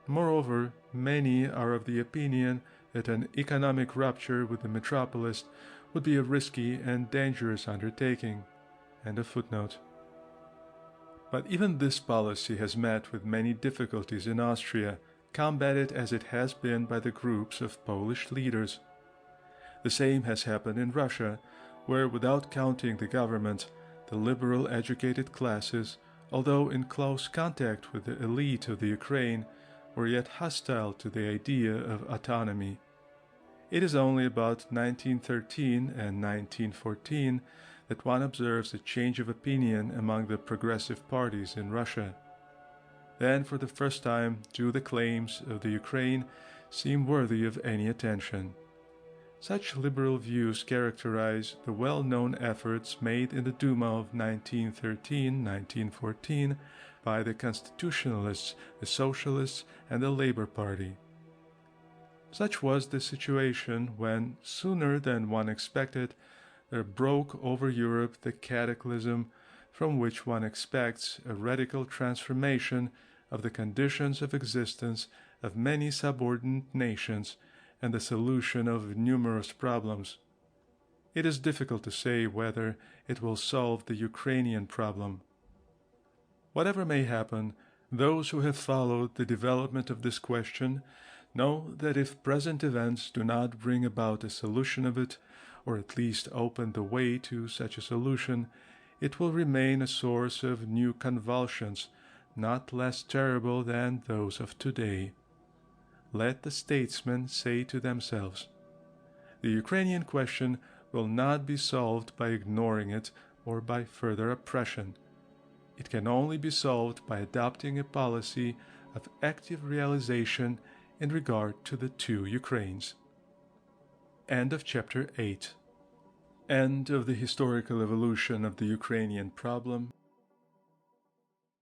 Moreover, many are of the opinion that an economic rupture with the metropolis would be a risky and dangerous undertaking. End of footnote. But even this policy has met with many difficulties in Austria, combated as it has been by the groups of Polish leaders. The same has happened in Russia, where, without counting the government, the liberal educated classes, although in close contact with the elite of the Ukraine, were yet hostile to the idea of autonomy. It is only about 1913 and 1914 that one observes a change of opinion among the progressive parties in Russia. Then, for the first time, do the claims of the Ukraine seem worthy of any attention. Such liberal views characterize the well-known efforts made in the Duma of 1913-1914 by the Constitutionalists, the Socialists, and the Labour Party. Such was the situation when, sooner than one expected, there broke over Europe the cataclysm from which one expects a radical transformation of the conditions of existence of many subordinate nations and the solution of numerous problems. It is difficult to say whether it will solve the Ukrainian problem. Whatever may happen, those who have followed the development of this question know that if present events do not bring about a solution of it, or at least open the way to such a solution, it will remain a source of new convulsions, not less terrible than those of today. Let the statesmen say to themselves, the Ukrainian question will not be solved by ignoring it or by further oppression. It can only be solved by adopting a policy of active realization in regard to the two Ukraines. End of Chapter 8. End of the historical evolution of the Ukrainian problem.